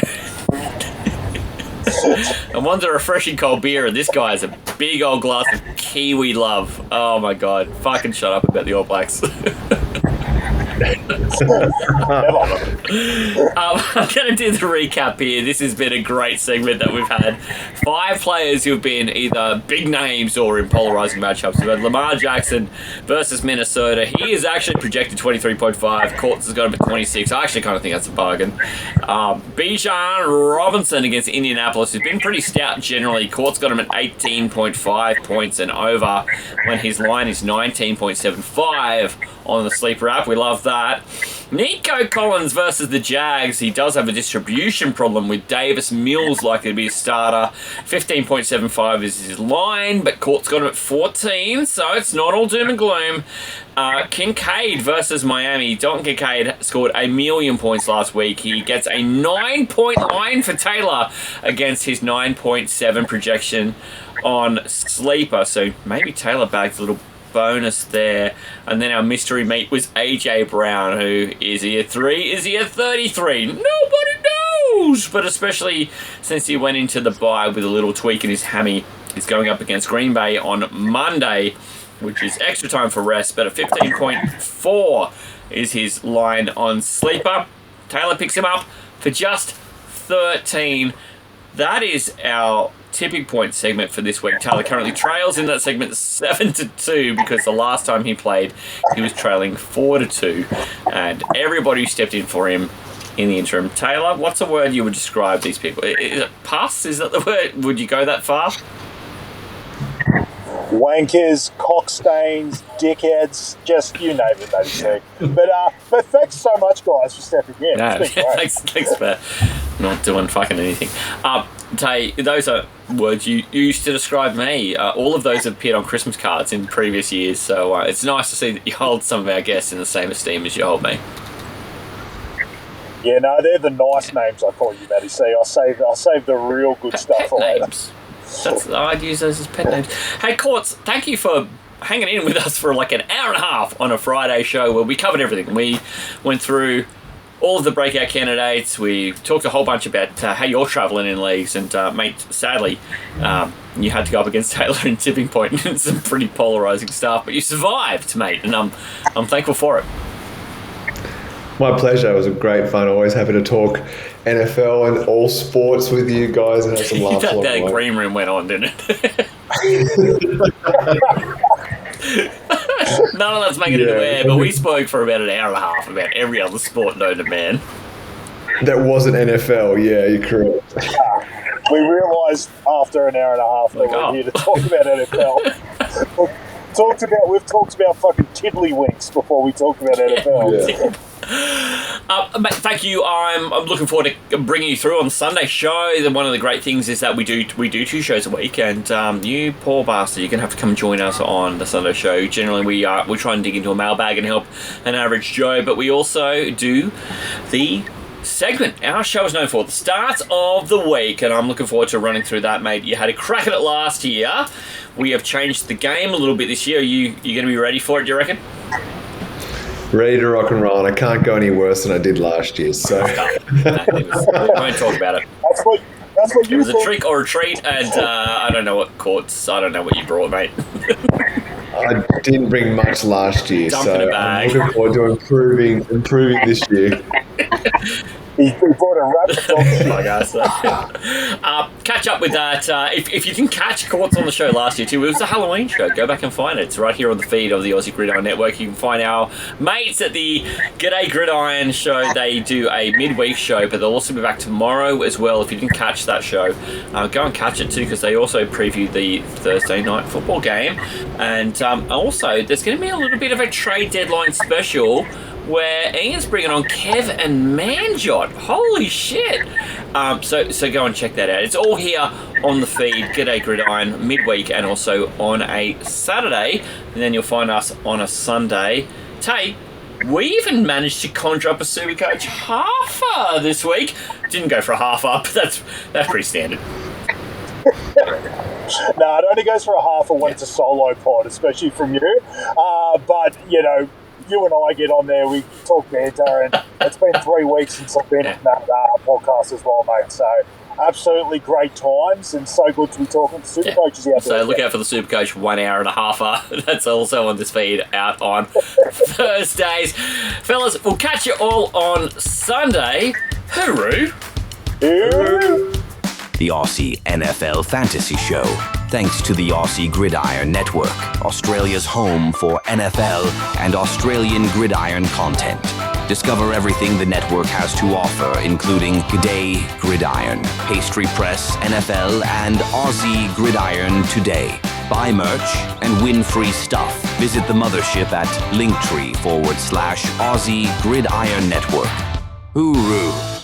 And one's a refreshing cold beer, and this guy has a big old glass of Kiwi Love. Oh my god, fucking shut up about the All Blacks. I'm going to do the recap here. This has been a great segment that we've had. 5 players who have been either big names or in polarizing matchups. We've had Lamar Jackson versus Minnesota. He is actually projected 23.5. Courts has got him at 26. I actually kind of think that's a bargain. Bijan Robinson against Indianapolis has been pretty stout generally. Courts got him at 18.5 points and over when his line is 19.75 on the sleeper app. We love that. Nico Collins versus the Jags. He does have a distribution problem with Davis Mills likely to be a starter. 15.75 is his line, but Court's got him at 14, so it's not all doom and gloom. Kincaid versus Miami. Dalton Kincaid scored 1,000,000 points last week. He gets a 9-point line for Taylor against his 9.7 projection on sleeper, so maybe Taylor bags a little bonus there. And then our mystery meat was AJ Brown, who is he a 3? Is he a 33? Nobody knows, but especially since he went into the bye with a little tweak in his hammy. He's going up against Green Bay on Monday, which is extra time for rest, but a 15.4 is his line on sleeper. Taylor picks him up for just 13. That is our tipping point segment for this week. Taylor currently trails in that segment 7-2 because the last time he played, he was trailing 4-2, and everybody who stepped in for him in the interim. Taylor, what's a word you would describe these people? Is it pass? Is that the word? Would you go that far? wankers, cockstains, dickheads, just you name it, Matty C. But thanks so much, guys, for stepping in. No, It's been great. thanks for not doing fucking anything. Tay, those are words you used to describe me. All of those have appeared on Christmas cards in previous years, so it's nice to see that you hold some of our guests in the same esteem as you hold me. Yeah, no, they're the nice names I call you, Matty C. I'll save the real good stuff for later. Names. I'd use those as pet names. Hey, Courts, thank you for hanging in with us for like an hour and a half on a Friday show where we covered everything. We went through all of the breakout candidates. We talked a whole bunch about how you're travelling in leagues, and mate, sadly, you had to go up against Taylor in Tipping Point and some pretty polarising stuff, but you survived, mate, and I'm thankful for it. My pleasure. It was a great fun. Always happy to talk NFL and all sports with you guys and have some laughs along the That way. green room went on, didn't it? None of that's making it to air, but we spoke for about an hour and a half about every other sport known to man. That wasn't NFL. Yeah, you're correct. We realised after an hour and a half that we're here to talk about NFL. We've talked about fucking tiddlywinks before we talked about NFL. Yeah. Mate, thank you. I'm looking forward to bringing you through on the Sunday show. One of the great things is that we do 2 shows a week, and you poor bastard, you're gonna have to come join us on the Sunday show. Generally, we try and dig into a mailbag and help an average Joe, but we also do the segment our show is known for, the start of the week, and I'm looking forward to running through that, mate. You had a crack at it last year. We have changed the game a little bit this year. You going to be ready for it, do you reckon? Ready to rock and roll, and I can't go any worse than I did last year. So We won't talk about it. That's what It you was a thought. trick or a treat, and I don't know what you brought, mate. I didn't bring much last year, Dump in a so bag. I'm looking forward to improving this year. He brought a rabbit dog. My guys. Catch up with that. If you didn't catch Courts on the show last year too, it was a Halloween show. Go back and find it. It's right here on the feed of the Aussie Gridiron Network. You can find our mates at the G'day Gridiron show. They do a midweek show, but they'll also be back tomorrow as well. If you didn't catch that show, go and catch it too, because they also preview the Thursday night football game. And also, there's going to be a little bit of a trade deadline special where Ian's bringing on Kev and Manjot. Holy shit. So go and check that out. It's all here on the feed, G'day Gridiron, midweek, and also on a Saturday. And then you'll find us on a Sunday. Tay, we even managed to conjure up a Supercoach halfer this week. Didn't go for a half up. That's pretty standard. No, it only goes for a half when it's a solo pod, especially from you. But, you know, you and I get on there, we talk banter, and it's been 3 weeks since I've been on that podcast as well, mate. So, absolutely great times, and so good to be talking to super coaches out there. So look out for the Supercoach 1 hour and a halfer. That's also on this feed out on Thursdays. Fellas, we'll catch you all on Sunday. Hooroo! Hooroo! The Aussie NFL Fantasy Show. Thanks to the Aussie Gridiron Network, Australia's home for NFL and Australian gridiron content. Discover everything the network has to offer, including G'day Gridiron, Pastry Press, NFL, and Aussie Gridiron Today. Buy merch and win free stuff. Visit the mothership at linktree/Aussie Gridiron Network. Hooroo!